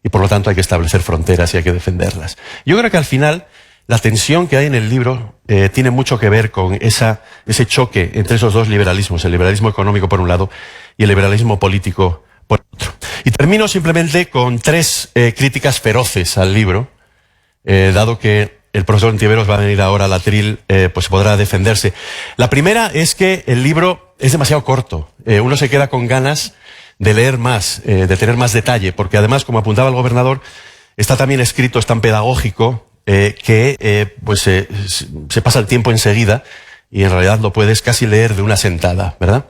Y por lo tanto hay que establecer fronteras y hay que defenderlas. Yo creo que al final la tensión que hay en el libro tiene mucho que ver con ese choque entre esos dos liberalismos, el liberalismo económico por un lado y el liberalismo político por otro. Y termino simplemente con 3 críticas feroces al libro, dado que el profesor Ontiveros va a venir ahora al atril, pues podrá defenderse. La primera es que el libro es demasiado corto. Uno se queda con ganas de leer más, de tener más detalle, porque además, como apuntaba el gobernador, está también escrito, es tan pedagógico, que se pasa el tiempo enseguida y en realidad lo puedes casi leer de una sentada, ¿verdad?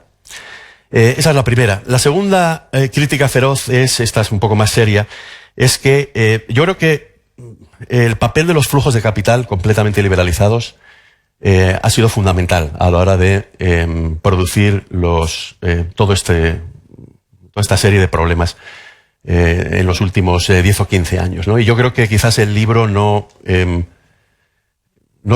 Esa es la primera. La segunda crítica feroz esta es un poco más seria, es que yo creo que el papel de los flujos de capital completamente liberalizados ha sido fundamental a la hora de producir toda esta serie de problemas en los últimos 10 o 15 años, ¿no? Y yo creo que quizás el libro no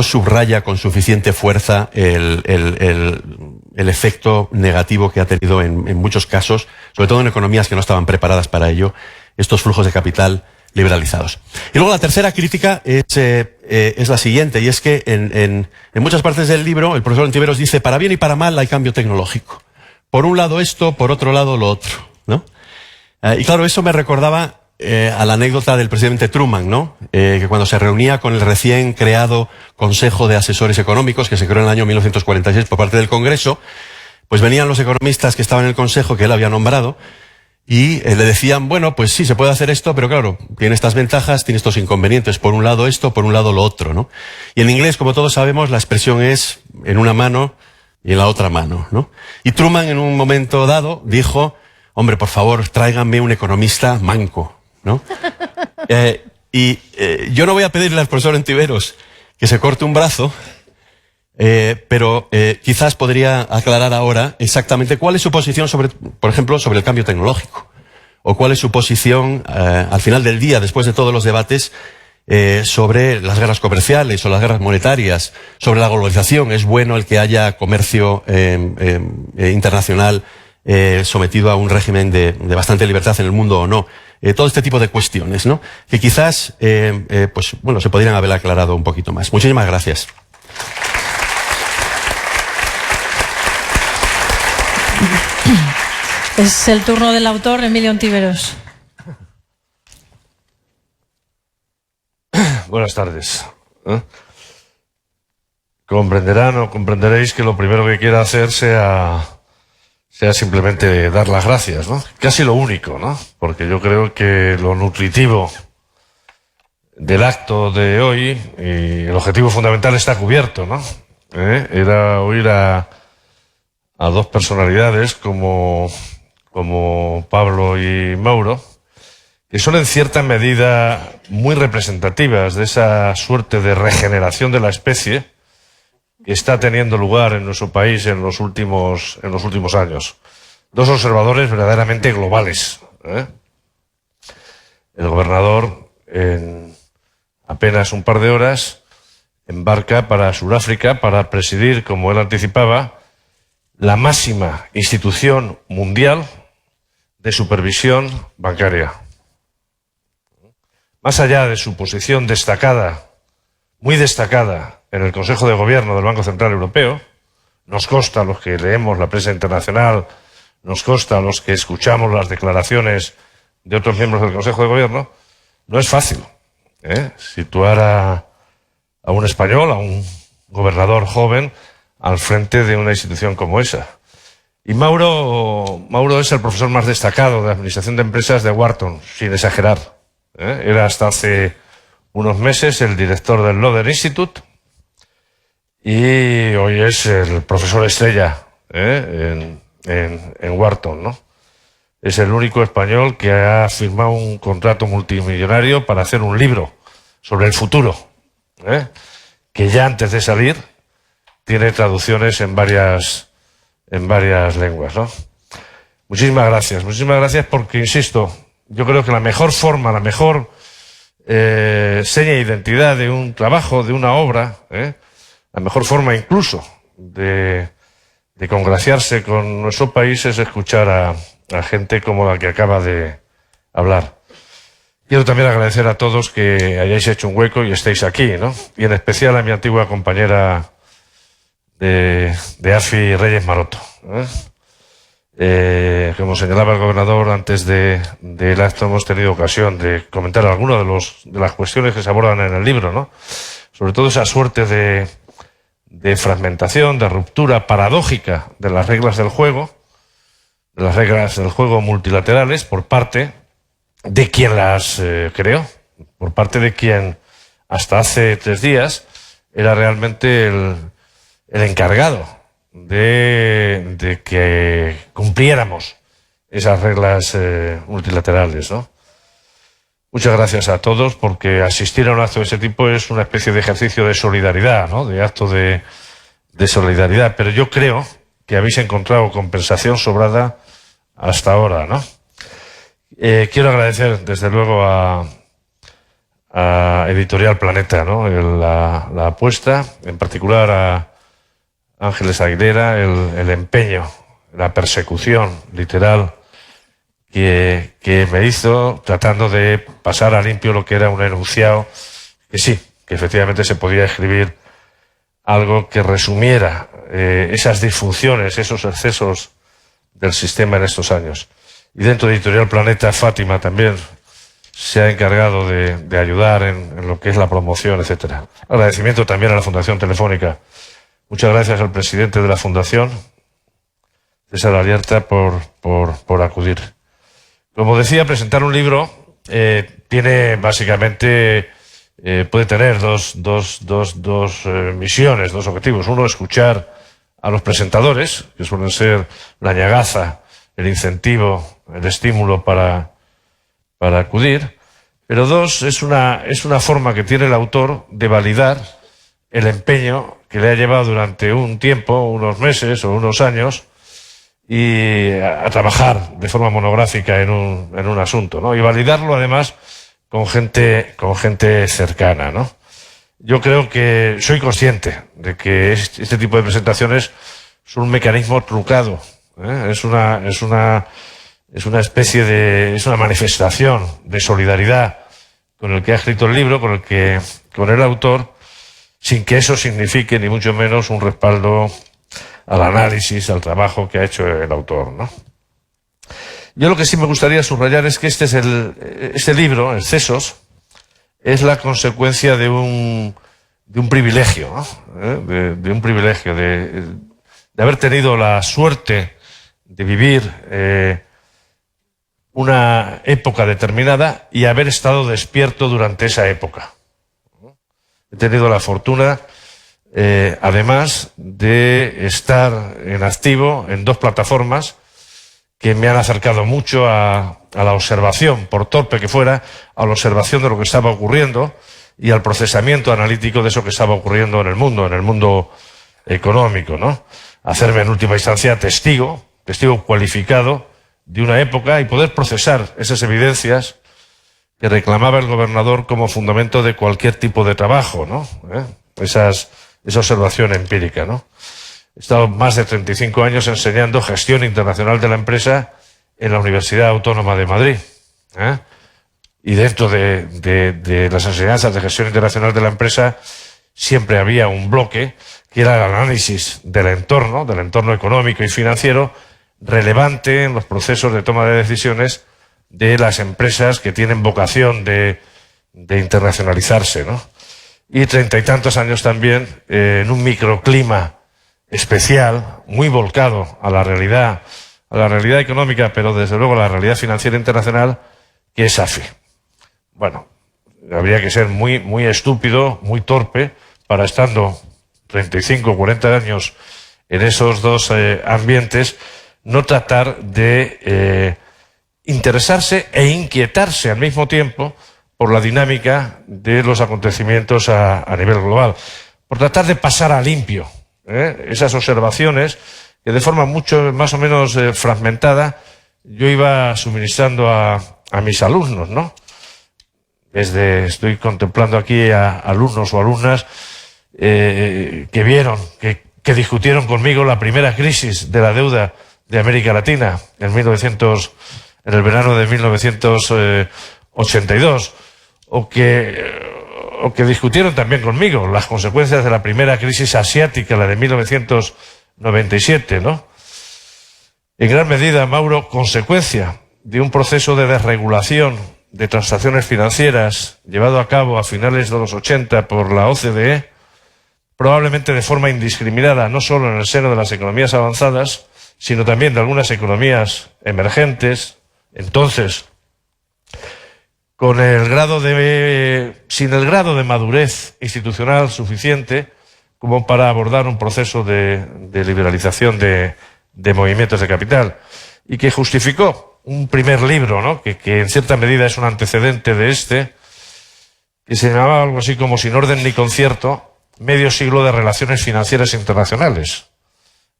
subraya con suficiente fuerza el efecto negativo que ha tenido en muchos casos, sobre todo en economías que no estaban preparadas para ello, estos flujos de capital liberalizados. Y luego la tercera crítica es la siguiente, y es que en muchas partes del libro el profesor Ontiveros dice, para bien y para mal hay cambio tecnológico. Por un lado esto, por otro lado lo otro, ¿no? Y claro, eso me recordaba a la anécdota del presidente Truman, ¿no? Que cuando se reunía con el recién creado Consejo de Asesores Económicos, que se creó en el año 1946 por parte del Congreso, pues venían los economistas que estaban en el Consejo, que él había nombrado, y le decían, bueno, pues sí, se puede hacer esto, pero claro, tiene estas ventajas, tiene estos inconvenientes. Por un lado esto, por un lado lo otro, ¿no? Y en inglés, como todos sabemos, la expresión es en una mano y en la otra mano, ¿no? Y Truman en un momento dado dijo, hombre, por favor, tráiganme un economista manco, ¿no? Yo no voy a pedirle al profesor Ontiveros que se corte un brazo, pero quizás podría aclarar ahora exactamente cuál es su posición por ejemplo, sobre el cambio tecnológico, o cuál es su posición al final del día, después de todos los debates, sobre las guerras comerciales o las guerras monetarias, sobre la globalización. ¿Es bueno el que haya comercio internacional sometido a un régimen de bastante libertad en el mundo o no? Todo este tipo de cuestiones, ¿no? Que quizás, se podrían haber aclarado un poquito más. Muchísimas gracias. Es el turno del autor, Emilio Ontiveros. Buenas tardes. Comprenderán o comprenderéis que lo primero que quiera hacer sea simplemente dar las gracias, ¿no? Casi lo único, ¿no? Porque yo creo que lo nutritivo del acto de hoy y el objetivo fundamental está cubierto, ¿no? Era oír a dos personalidades como Pablo y Mauro, que son en cierta medida muy representativas de esa suerte de regeneración de la especie que está teniendo lugar en nuestro país en los últimos años. dos observadores verdaderamente globales, ¿eh? El gobernador, en apenas un par de horas, embarca para Sudáfrica para presidir, como él anticipaba, la máxima institución mundial de supervisión bancaria. Más allá de su posición destacada, muy destacada, en el Consejo de Gobierno del Banco Central Europeo, nos consta a los que leemos la prensa internacional, nos consta a los que escuchamos las declaraciones de otros miembros del Consejo de Gobierno, no es fácil situar a un español, a un gobernador joven, al frente de una institución como esa. Y Mauro es el profesor más destacado de Administración de Empresas de Wharton, sin exagerar. Era hasta hace unos meses el director del Lauder Institute y hoy es el profesor estrella en Wharton, ¿no? Es el único español que ha firmado un contrato multimillonario para hacer un libro sobre el futuro, que ya antes de salir tiene traducciones en varias lenguas, ¿no? Muchísimas gracias porque, insisto, yo creo que la mejor forma, la mejor seña de identidad de un trabajo, de una obra, la mejor forma incluso de congraciarse con nuestro país es escuchar a gente como la que acaba de hablar. Quiero también agradecer a todos que hayáis hecho un hueco y estéis aquí, ¿no? Y en especial a mi antigua compañera de AFI, Reyes Maroto. Como señalaba el gobernador antes del acto, hemos tenido ocasión de comentar algunas de las cuestiones que se abordan en el libro, ¿no? Sobre todo esa suerte de fragmentación, de ruptura paradójica de las reglas del juego, multilaterales por parte de quien las creó, por parte de quien hasta hace 3 días era realmente el encargado de que cumpliéramos esas reglas multilaterales, ¿no? Muchas gracias a todos, porque asistir a un acto de ese tipo es una especie de ejercicio de solidaridad, ¿no? De acto de solidaridad, pero yo creo que habéis encontrado compensación sobrada hasta ahora, ¿no? Quiero agradecer desde luego a Editorial Planeta, ¿no? La apuesta, en particular a Ángeles Aguilera, el empeño, la persecución literal que me hizo tratando de pasar a limpio lo que era un enunciado que sí, que efectivamente se podía escribir algo que resumiera esas disfunciones, esos excesos del sistema en estos años. Y dentro de Editorial Planeta, Fátima también se ha encargado de ayudar en lo que es la promoción, etcétera. Agradecimiento también a la Fundación Telefónica. Muchas gracias al presidente de la Fundación, César Alierta, por acudir. Como decía, presentar un libro tiene básicamente, puede tener dos misiones, dos objetivos. Uno, escuchar a los presentadores, que suelen ser la ñagaza, el incentivo, el estímulo para acudir. Pero dos, es una forma que tiene el autor de validar el empeño que le ha llevado durante un tiempo, unos meses o unos años, y a trabajar de forma monográfica en un asunto, ¿no? Y validarlo además con gente cercana, ¿no? Yo creo que soy consciente de que este tipo de presentaciones son un mecanismo trucado, es una manifestación de solidaridad con el que ha escrito el libro, con el autor, sin que eso signifique ni mucho menos un respaldo al análisis, al trabajo que ha hecho el autor, ¿no? Yo lo que sí me gustaría subrayar es que este libro, Excesos, es la consecuencia de un privilegio, ¿no? De un privilegio, de haber tenido la suerte de vivir una época determinada y haber estado despierto durante esa época. He tenido la fortuna, además, de estar en activo en 2 plataformas que me han acercado mucho a la observación, por torpe que fuera, a la observación de lo que estaba ocurriendo y al procesamiento analítico de eso que estaba ocurriendo en el mundo económico, ¿no? Hacerme en última instancia testigo testigo cualificado de una época y poder procesar esas evidencias que reclamaba el gobernador como fundamento de cualquier tipo de trabajo, ¿no? Esa observación empírica, ¿no? He estado más de 35 años enseñando gestión internacional de la empresa en la Universidad Autónoma de Madrid. Y dentro de las enseñanzas de gestión internacional de la empresa siempre había un bloque que era el análisis del entorno económico y financiero relevante en los procesos de toma de decisiones de las empresas que tienen vocación de internacionalizarse, ¿no? Y 30 y tantos años también en un microclima especial, muy volcado a la realidad económica, pero desde luego a la realidad financiera internacional, que es AFI. Bueno, habría que ser muy, muy estúpido, muy torpe, para estando 35 o 40 años en esos dos ambientes, no tratar de interesarse e inquietarse al mismo tiempo por la dinámica de los acontecimientos a nivel global, por tratar de pasar a limpio esas observaciones que de forma más o menos fragmentada yo iba suministrando a mis alumnos, ¿no? Estoy contemplando aquí a alumnos o alumnas que vieron, que discutieron conmigo la primera crisis de la deuda de América Latina en el verano de 1982, o que discutieron también conmigo las consecuencias de la primera crisis asiática, la de 1997, ¿no? En gran medida, Mauro, consecuencia de un proceso de desregulación de transacciones financieras llevado a cabo a finales de los 80 por la OCDE, probablemente de forma indiscriminada, no solo en el seno de las economías avanzadas, sino también de algunas economías emergentes, entonces sin el grado de madurez institucional suficiente como para abordar un proceso de liberalización de movimientos de capital, y que justificó un primer libro, ¿no? que en cierta medida es un antecedente de que se llamaba algo así como Sin orden ni concierto, medio siglo de relaciones financieras internacionales,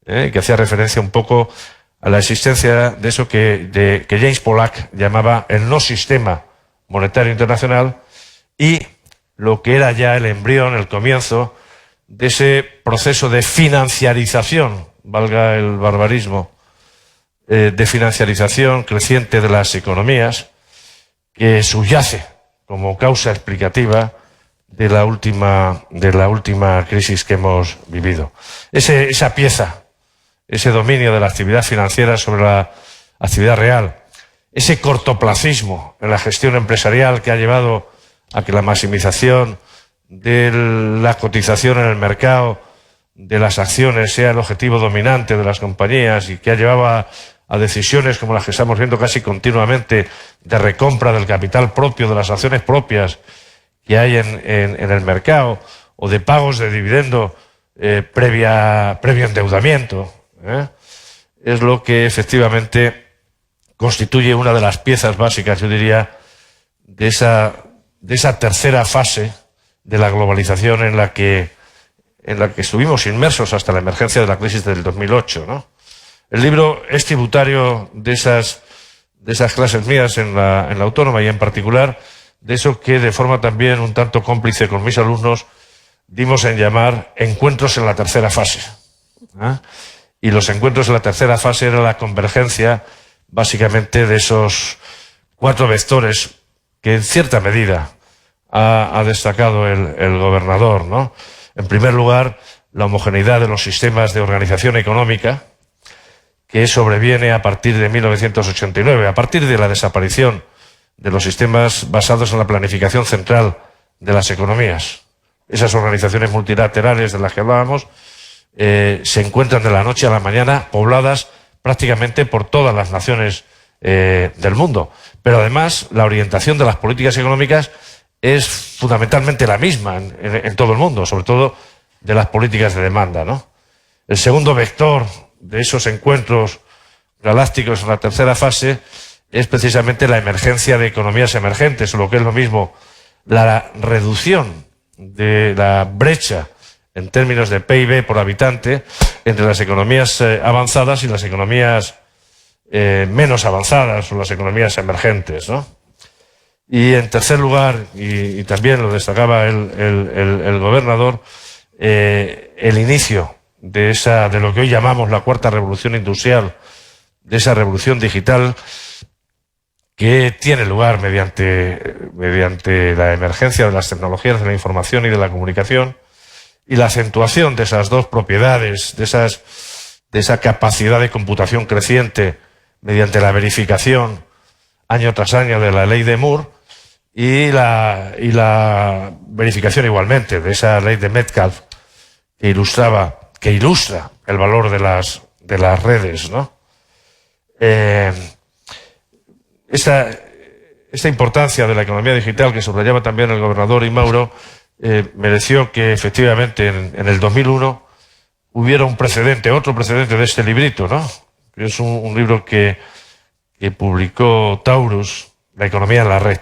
que hacía referencia un poco a la existencia de eso que James Pollack llamaba el no sistema monetario internacional, y lo que era ya el embrión, el comienzo de ese proceso de financiarización, valga el barbarismo, de financiarización creciente de las economías, que subyace como causa explicativa de la última crisis que hemos vivido. Esa pieza, ese dominio de la actividad financiera sobre la actividad real, ese cortoplacismo en la gestión empresarial que ha llevado a que la maximización de la cotización en el mercado de las acciones sea el objetivo dominante de las compañías, y que ha llevado a decisiones como las que estamos viendo casi continuamente de recompra del capital propio, de las acciones propias que hay en el mercado, o de pagos de dividendo previo endeudamiento, es lo que efectivamente constituye una de las piezas básicas, yo diría, de esa tercera fase de la globalización en la que estuvimos inmersos hasta la emergencia de la crisis del 2008, ¿no? El libro es tributario de esas clases mías en la Autónoma, y en particular de eso que de forma también un tanto cómplice con mis alumnos dimos en llamar encuentros en la tercera fase. Y los encuentros en la tercera fase era la convergencia básicamente de esos 4 vectores que en cierta medida ha destacado el gobernador, ¿no? En primer lugar, la homogeneidad de los sistemas de organización económica, que sobreviene a partir de 1989, a partir de la desaparición de los sistemas basados en la planificación central de las economías. Esas organizaciones multilaterales de las que hablábamos se encuentran de la noche a la mañana pobladas prácticamente por todas las naciones del mundo. Pero además, la orientación de las políticas económicas es fundamentalmente la misma en todo el mundo, sobre todo de las políticas de demanda, ¿no? El segundo vector de esos encuentros galácticos en la tercera fase es precisamente la emergencia de economías emergentes, o lo que es lo mismo, la reducción de la brecha en términos de PIB por habitante entre las economías avanzadas y las economías menos avanzadas o las economías emergentes, ¿no? Y en tercer lugar, y también lo destacaba el gobernador, el inicio de lo que hoy llamamos la cuarta revolución industrial, de esa revolución digital que tiene lugar mediante la emergencia de las tecnologías de la información y de la comunicación y la acentuación de esas dos propiedades, de esa capacidad de computación creciente mediante la verificación año tras año de la ley de Moore y la verificación igualmente de esa ley de Metcalfe que ilustra el valor de las redes, ¿no? Esta importancia de la economía digital que subrayaba también el gobernador y Mauro mereció que efectivamente en el 2001 hubiera otro precedente de este librito, ¿no? Es un libro que publicó Taurus, La economía en la red,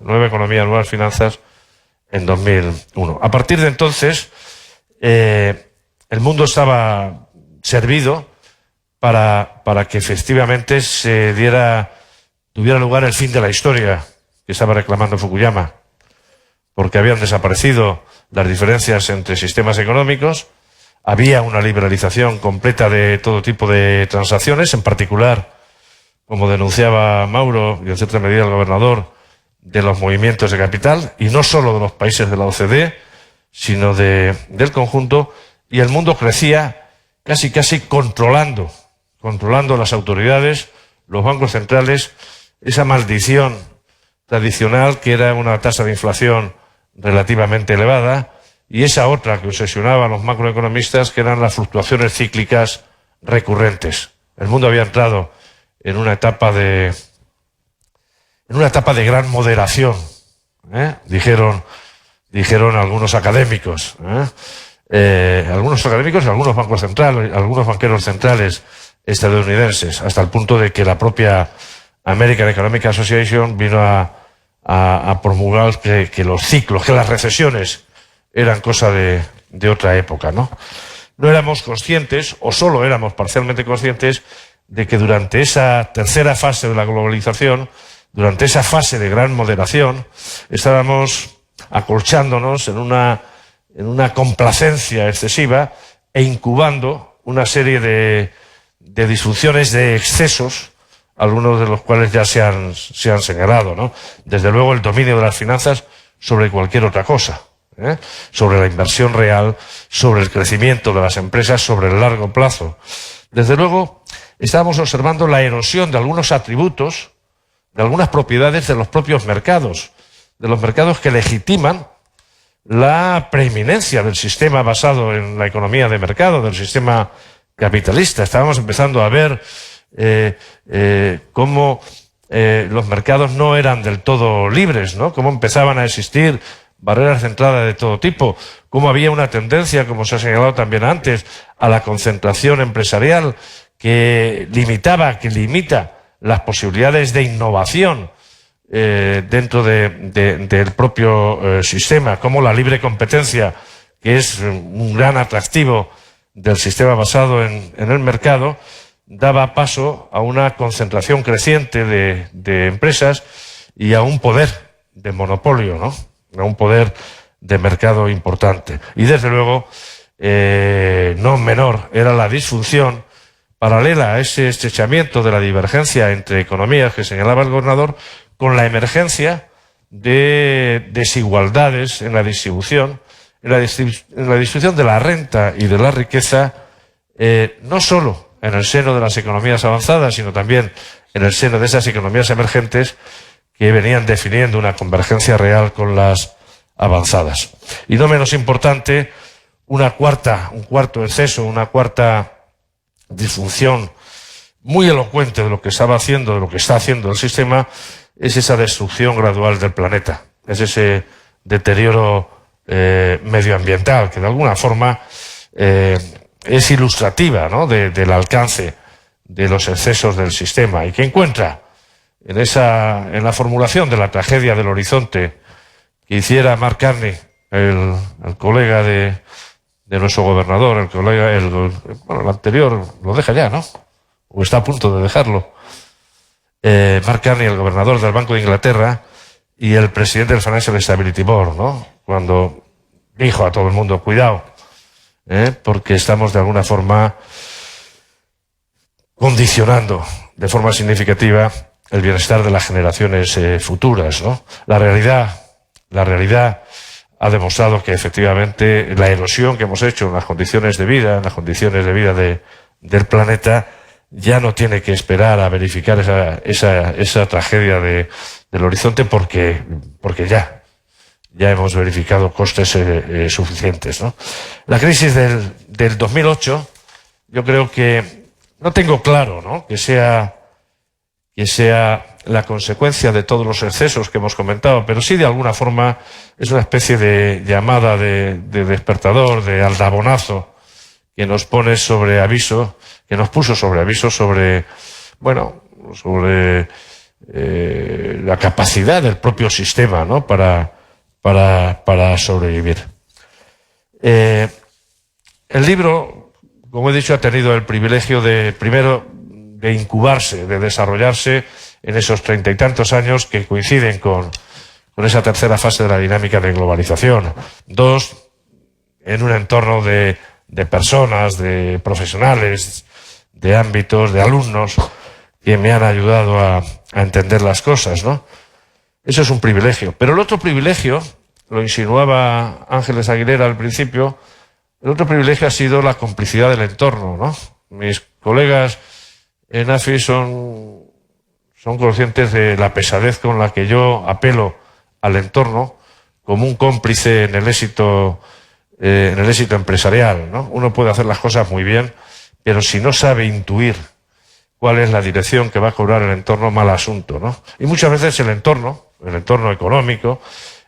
Nueva economía, nuevas finanzas, en 2001. A partir de entonces, el mundo estaba servido para que efectivamente tuviera lugar el fin de la historia que estaba reclamando Fukuyama, porque habían desaparecido las diferencias entre sistemas económicos, había una liberalización completa de todo tipo de transacciones, en particular, como denunciaba Mauro y en cierta medida el gobernador, de los movimientos de capital, y no solo de los países de la OCDE, sino del conjunto, y el mundo crecía casi controlando las autoridades, los bancos centrales, esa maldición tradicional que era una tasa de inflación relativamente elevada, y esa otra que obsesionaba a los macroeconomistas, que eran las fluctuaciones cíclicas recurrentes. El mundo había entrado en una etapa de gran moderación, dijeron algunos académicos, algunos académicos y algunos bancos centrales, algunos banqueros centrales estadounidenses, hasta el punto de que la propia American Economic Association vino a promulgar que los ciclos, que las recesiones eran cosa de otra época, ¿no? No éramos conscientes, o solo éramos parcialmente conscientes, de que durante esa tercera fase de la globalización, durante esa fase de gran moderación, estábamos acolchándonos en una complacencia excesiva e incubando una serie de disfunciones, de excesos, algunos de los cuales ya se han señalado, ¿no? Desde luego el dominio de las finanzas sobre cualquier otra cosa, sobre la inversión real, sobre el crecimiento de las empresas, sobre el largo plazo. Desde luego estábamos observando la erosión de algunos atributos, de algunas propiedades de los propios mercados, de los mercados que legitiman la preeminencia del sistema basado en la economía de mercado, del sistema capitalista. Estábamos empezando a ver cómo los mercados no eran del todo libres, ¿no? Cómo empezaban a existir barreras de entrada de todo tipo, cómo había una tendencia, como se ha señalado también antes, a la concentración empresarial que limita las posibilidades de innovación dentro del propio sistema, como la libre competencia, que es un gran atractivo del sistema basado en el mercado, daba paso a una concentración creciente de empresas y a un poder de monopolio, ¿no? A un poder de mercado importante. Y desde luego, no menor, era la disfunción paralela a ese estrechamiento de la divergencia entre economías que señalaba el gobernador, con la emergencia de desigualdades en la distribución, en la distribución de la renta y de la riqueza, no solo en el seno de las economías avanzadas, sino también en el seno de esas economías emergentes que venían definiendo una convergencia real con las avanzadas. Y no menos importante, un cuarto exceso, una cuarta disfunción muy elocuente de lo que estaba haciendo, de lo que está haciendo el sistema, es esa destrucción gradual del planeta, es ese deterioro medioambiental que de alguna forma es ilustrativa, ¿no? del alcance de los excesos del sistema, y que encuentra en la formulación de la tragedia del horizonte que hiciera Mark Carney, el colega de de nuestro gobernador, el colega, el anterior, lo deja ya, ¿no? O está a punto de dejarlo. Mark Carney, el gobernador del Banco de Inglaterra, y el presidente del Financial Stability Board, ¿no? Cuando dijo a todo el mundo, cuidado, porque estamos de alguna forma condicionando de forma significativa el bienestar de las generaciones futuras, ¿no? La realidad ha demostrado que efectivamente la erosión que hemos hecho en las condiciones de vida, del planeta, ya no tiene que esperar a verificar esa tragedia del horizonte porque ya hemos verificado costes suficientes, ¿no? La crisis del 2008, yo creo que no tengo claro, ¿no?, que sea la consecuencia de todos los excesos que hemos comentado, pero sí de alguna forma es una especie de llamada de despertador, de aldabonazo, que nos pone sobre aviso, que nos puso sobre aviso sobre la capacidad del propio sistema, ¿no?, para sobrevivir. El libro, como he dicho, ha tenido el privilegio de incubarse, de desarrollarse en esos 30 y tantos años que coinciden con esa tercera fase de la dinámica de globalización. 2, en un entorno de personas, de profesionales, de ámbitos, de alumnos que me han ayudado a entender las cosas, ¿no? Eso es un privilegio. Pero el otro privilegio, lo insinuaba Ángeles Aguilera al principio, el otro privilegio ha sido la complicidad del entorno, ¿no? Mis colegas en AFI son conscientes de la pesadez con la que yo apelo al entorno como un cómplice en el éxito empresarial, ¿no? Uno puede hacer las cosas muy bien, pero si no sabe intuir cuál es la dirección que va a cobrar el entorno, mal asunto, ¿no? Y muchas veces el entorno económico,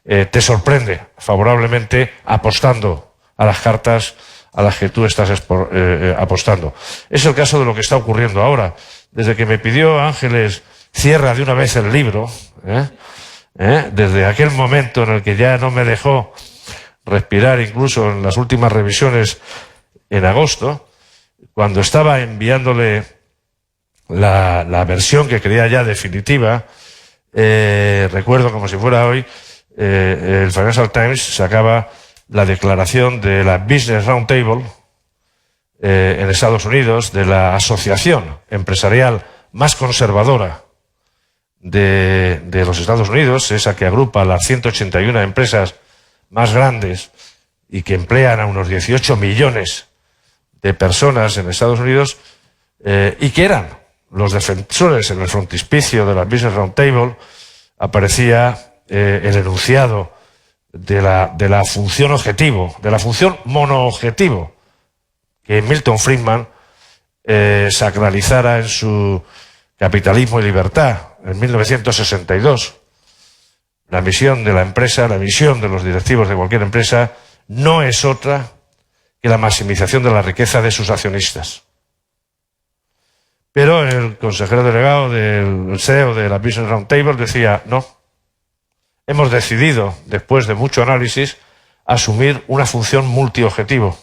te sorprende favorablemente apostando a las cartas a las que tú estás apostando. Es el caso de lo que está ocurriendo ahora. Desde que me pidió Ángeles, cierra de una vez el libro, desde aquel momento en el que ya no me dejó respirar, incluso en las últimas revisiones en agosto, cuando estaba enviándole la versión que creía ya definitiva, recuerdo como si fuera hoy, el Financial Times sacaba la declaración de la Business Roundtable en Estados Unidos, de la asociación empresarial más conservadora de los Estados Unidos, esa que agrupa las 181 empresas más grandes y que emplean a unos 18 millones de personas en Estados Unidos, y que eran los defensores en el frontispicio de la Business Roundtable. Aparecía el enunciado de la función objetivo, de la función monoobjetivo, que Milton Friedman sacralizara en su Capitalismo y Libertad en 1962. La misión de la empresa, la misión de los directivos de cualquier empresa, no es otra que la maximización de la riqueza de sus accionistas. Pero el consejero delegado del CEO de la Business Roundtable decía, no, hemos decidido, después de mucho análisis, asumir una función multiobjetivo.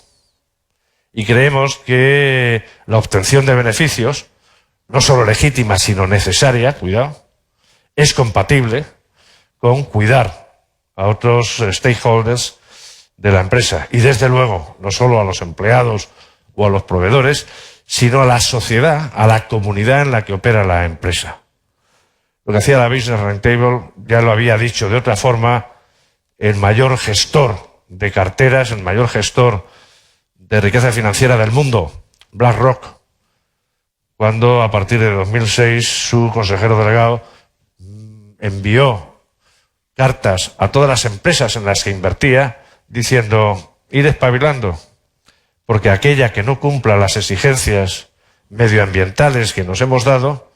Y creemos que la obtención de beneficios, no solo legítima, sino necesaria, cuidado, es compatible con cuidar a otros stakeholders de la empresa. Y desde luego, no solo a los empleados o a los proveedores, sino a la sociedad, a la comunidad en la que opera la empresa. Lo que hacía la Business Roundtable, ya lo había dicho de otra forma, el mayor gestor de carteras, el mayor gestor de riqueza financiera del mundo, BlackRock, cuando a partir de 2006 su consejero delegado envió cartas a todas las empresas en las que invertía diciendo, ir espabilando, porque aquella que no cumpla las exigencias medioambientales que nos hemos dado,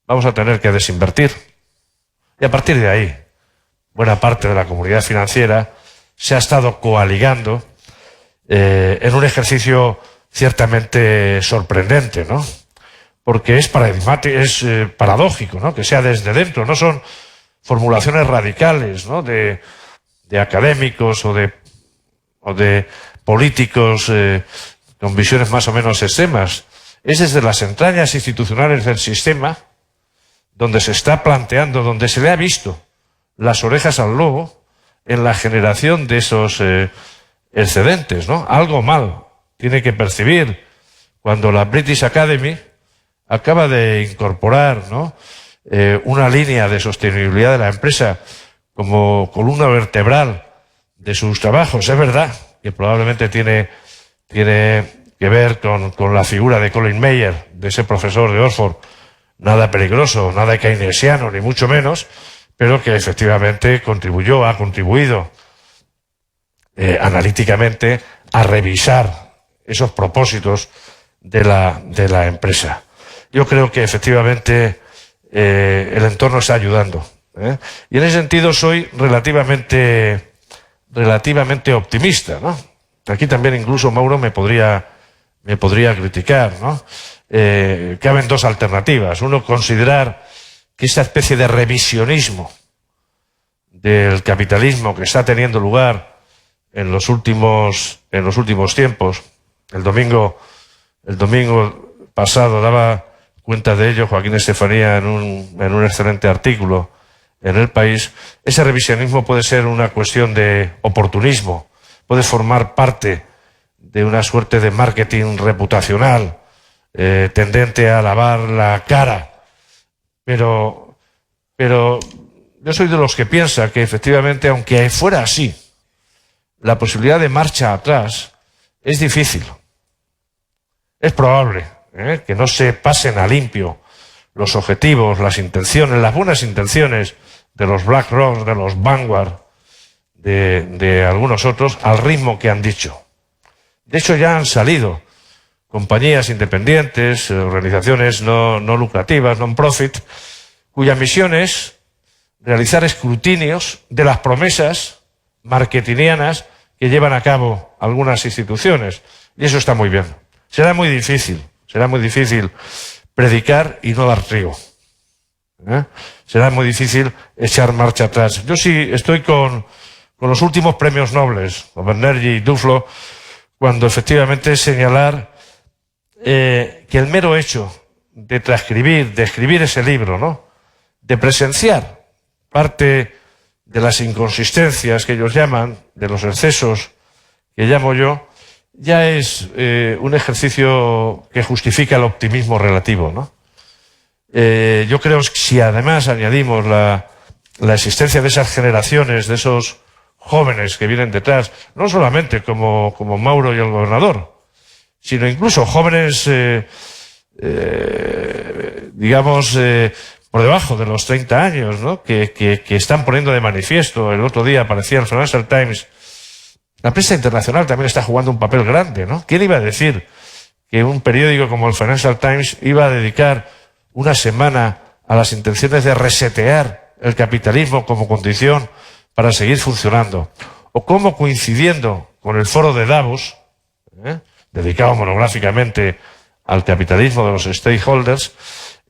vamos a tener que desinvertir. Y a partir de ahí, buena parte de la comunidad financiera se ha estado coaligando en un ejercicio ciertamente sorprendente, ¿no? Porque es paradójico, ¿no?, que sea desde dentro, no son formulaciones radicales, ¿no?, de académicos o de políticos con visiones más o menos extremas. Es desde las entrañas institucionales del sistema donde se está planteando, donde se le ha visto las orejas al lobo en la generación de esos excedentes, ¿no? Algo mal tiene que percibir cuando la British Academy acaba de incorporar, ¿no?, una línea de sostenibilidad de la empresa como columna vertebral de sus trabajos. Es verdad que probablemente tiene que ver con la figura de Colin Mayer, de ese profesor de Oxford, nada peligroso, nada keynesiano, ni mucho menos, pero que efectivamente ha contribuido analíticamente a revisar esos propósitos de la empresa. Yo creo que efectivamente el entorno está ayudando, y en ese sentido soy relativamente optimista, ¿no? Aquí también incluso Mauro me podría criticar, ¿no? Caben dos alternativas. Uno, considerar que esa especie de revisionismo del capitalismo que está teniendo lugar en los últimos tiempos. El domingo pasado daba cuenta de ello Joaquín Estefanía en un excelente artículo en El País. Ese revisionismo puede ser una cuestión de oportunismo, puede formar parte de una suerte de marketing reputacional tendente a lavar la cara, pero yo soy de los que piensa que efectivamente, aunque fuera así, la posibilidad de marcha atrás es difícil. Es probable que no se pasen a limpio los objetivos, las intenciones, las buenas intenciones de los BlackRock, de los Vanguard, de algunos otros, al ritmo que han dicho. De hecho, ya han salido compañías independientes, organizaciones no lucrativas, non-profit, cuya misión es realizar escrutinios de las promesas marketingianas que llevan a cabo algunas instituciones. Y eso está muy bien. Será muy difícil predicar y no dar trigo. Será muy difícil echar marcha atrás. Yo sí estoy con los últimos premios Nobel, Banerjee y Duflo, cuando efectivamente señalar que el mero hecho de escribir ese libro, ¿no?, de presenciar parte de las inconsistencias que ellos llaman, de los excesos que llamo yo, ya es un ejercicio que justifica el optimismo relativo, ¿no? Yo creo que si además añadimos la existencia de esas generaciones, de esos jóvenes que vienen detrás, no solamente como Mauro y el gobernador, sino incluso jóvenes, por debajo de los 30 años, ¿no?, que están poniendo de manifiesto. El otro día aparecía el Financial Times. La prensa internacional también está jugando un papel grande, ¿no? ¿Quién iba a decir que un periódico como el Financial Times iba a dedicar una semana a las intenciones de resetear el capitalismo como condición para seguir funcionando? O cómo, coincidiendo con el foro de Davos, dedicado monográficamente al capitalismo de los stakeholders,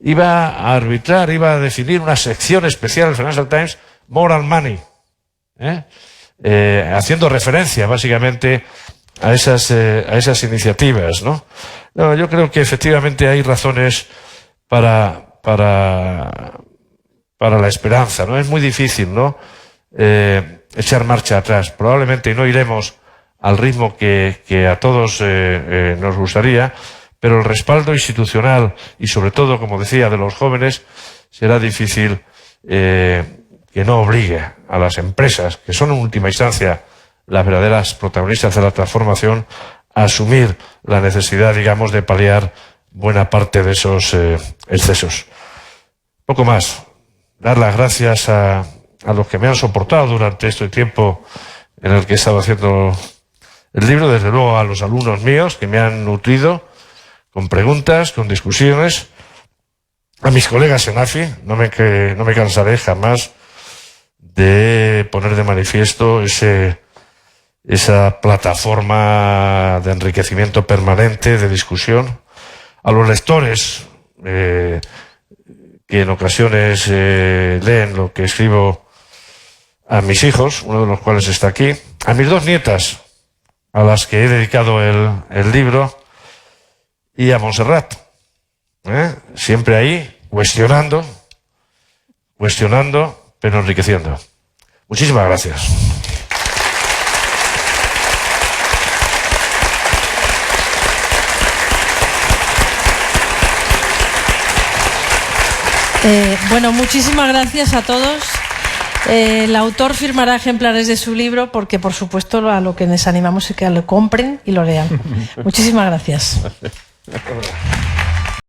iba a arbitrar, iba a definir una sección especial del Financial Times, Moral Money, haciendo referencia básicamente a esas iniciativas, ¿no? No, yo creo que efectivamente hay razones para la esperanza, ¿no? Es muy difícil, ¿no?, echar marcha atrás. Probablemente no iremos al ritmo que a todos nos gustaría, pero el respaldo institucional y sobre todo, como decía, de los jóvenes, será difícil que no obligue a las empresas, que son en última instancia las verdaderas protagonistas de la transformación, a asumir la necesidad, digamos, de paliar buena parte de esos excesos. Poco más. Dar las gracias a los que me han soportado durante este tiempo en el que he estado haciendo el libro, desde luego a los alumnos míos que me han nutrido con preguntas, con discusiones, a mis colegas en AFI. No me cansaré jamás de poner de manifiesto esa plataforma de enriquecimiento permanente, de discusión, a los lectores que en ocasiones leen lo que escribo, a mis hijos, uno de los cuales está aquí, a mis dos nietas, a las que he dedicado el libro, y a Montserrat, siempre ahí, cuestionando, pero enriqueciendo. Muchísimas gracias. Bueno, muchísimas gracias a todos. El autor firmará ejemplares de su libro porque, por supuesto, a lo que les animamos es que lo compren y lo lean. Muchísimas gracias.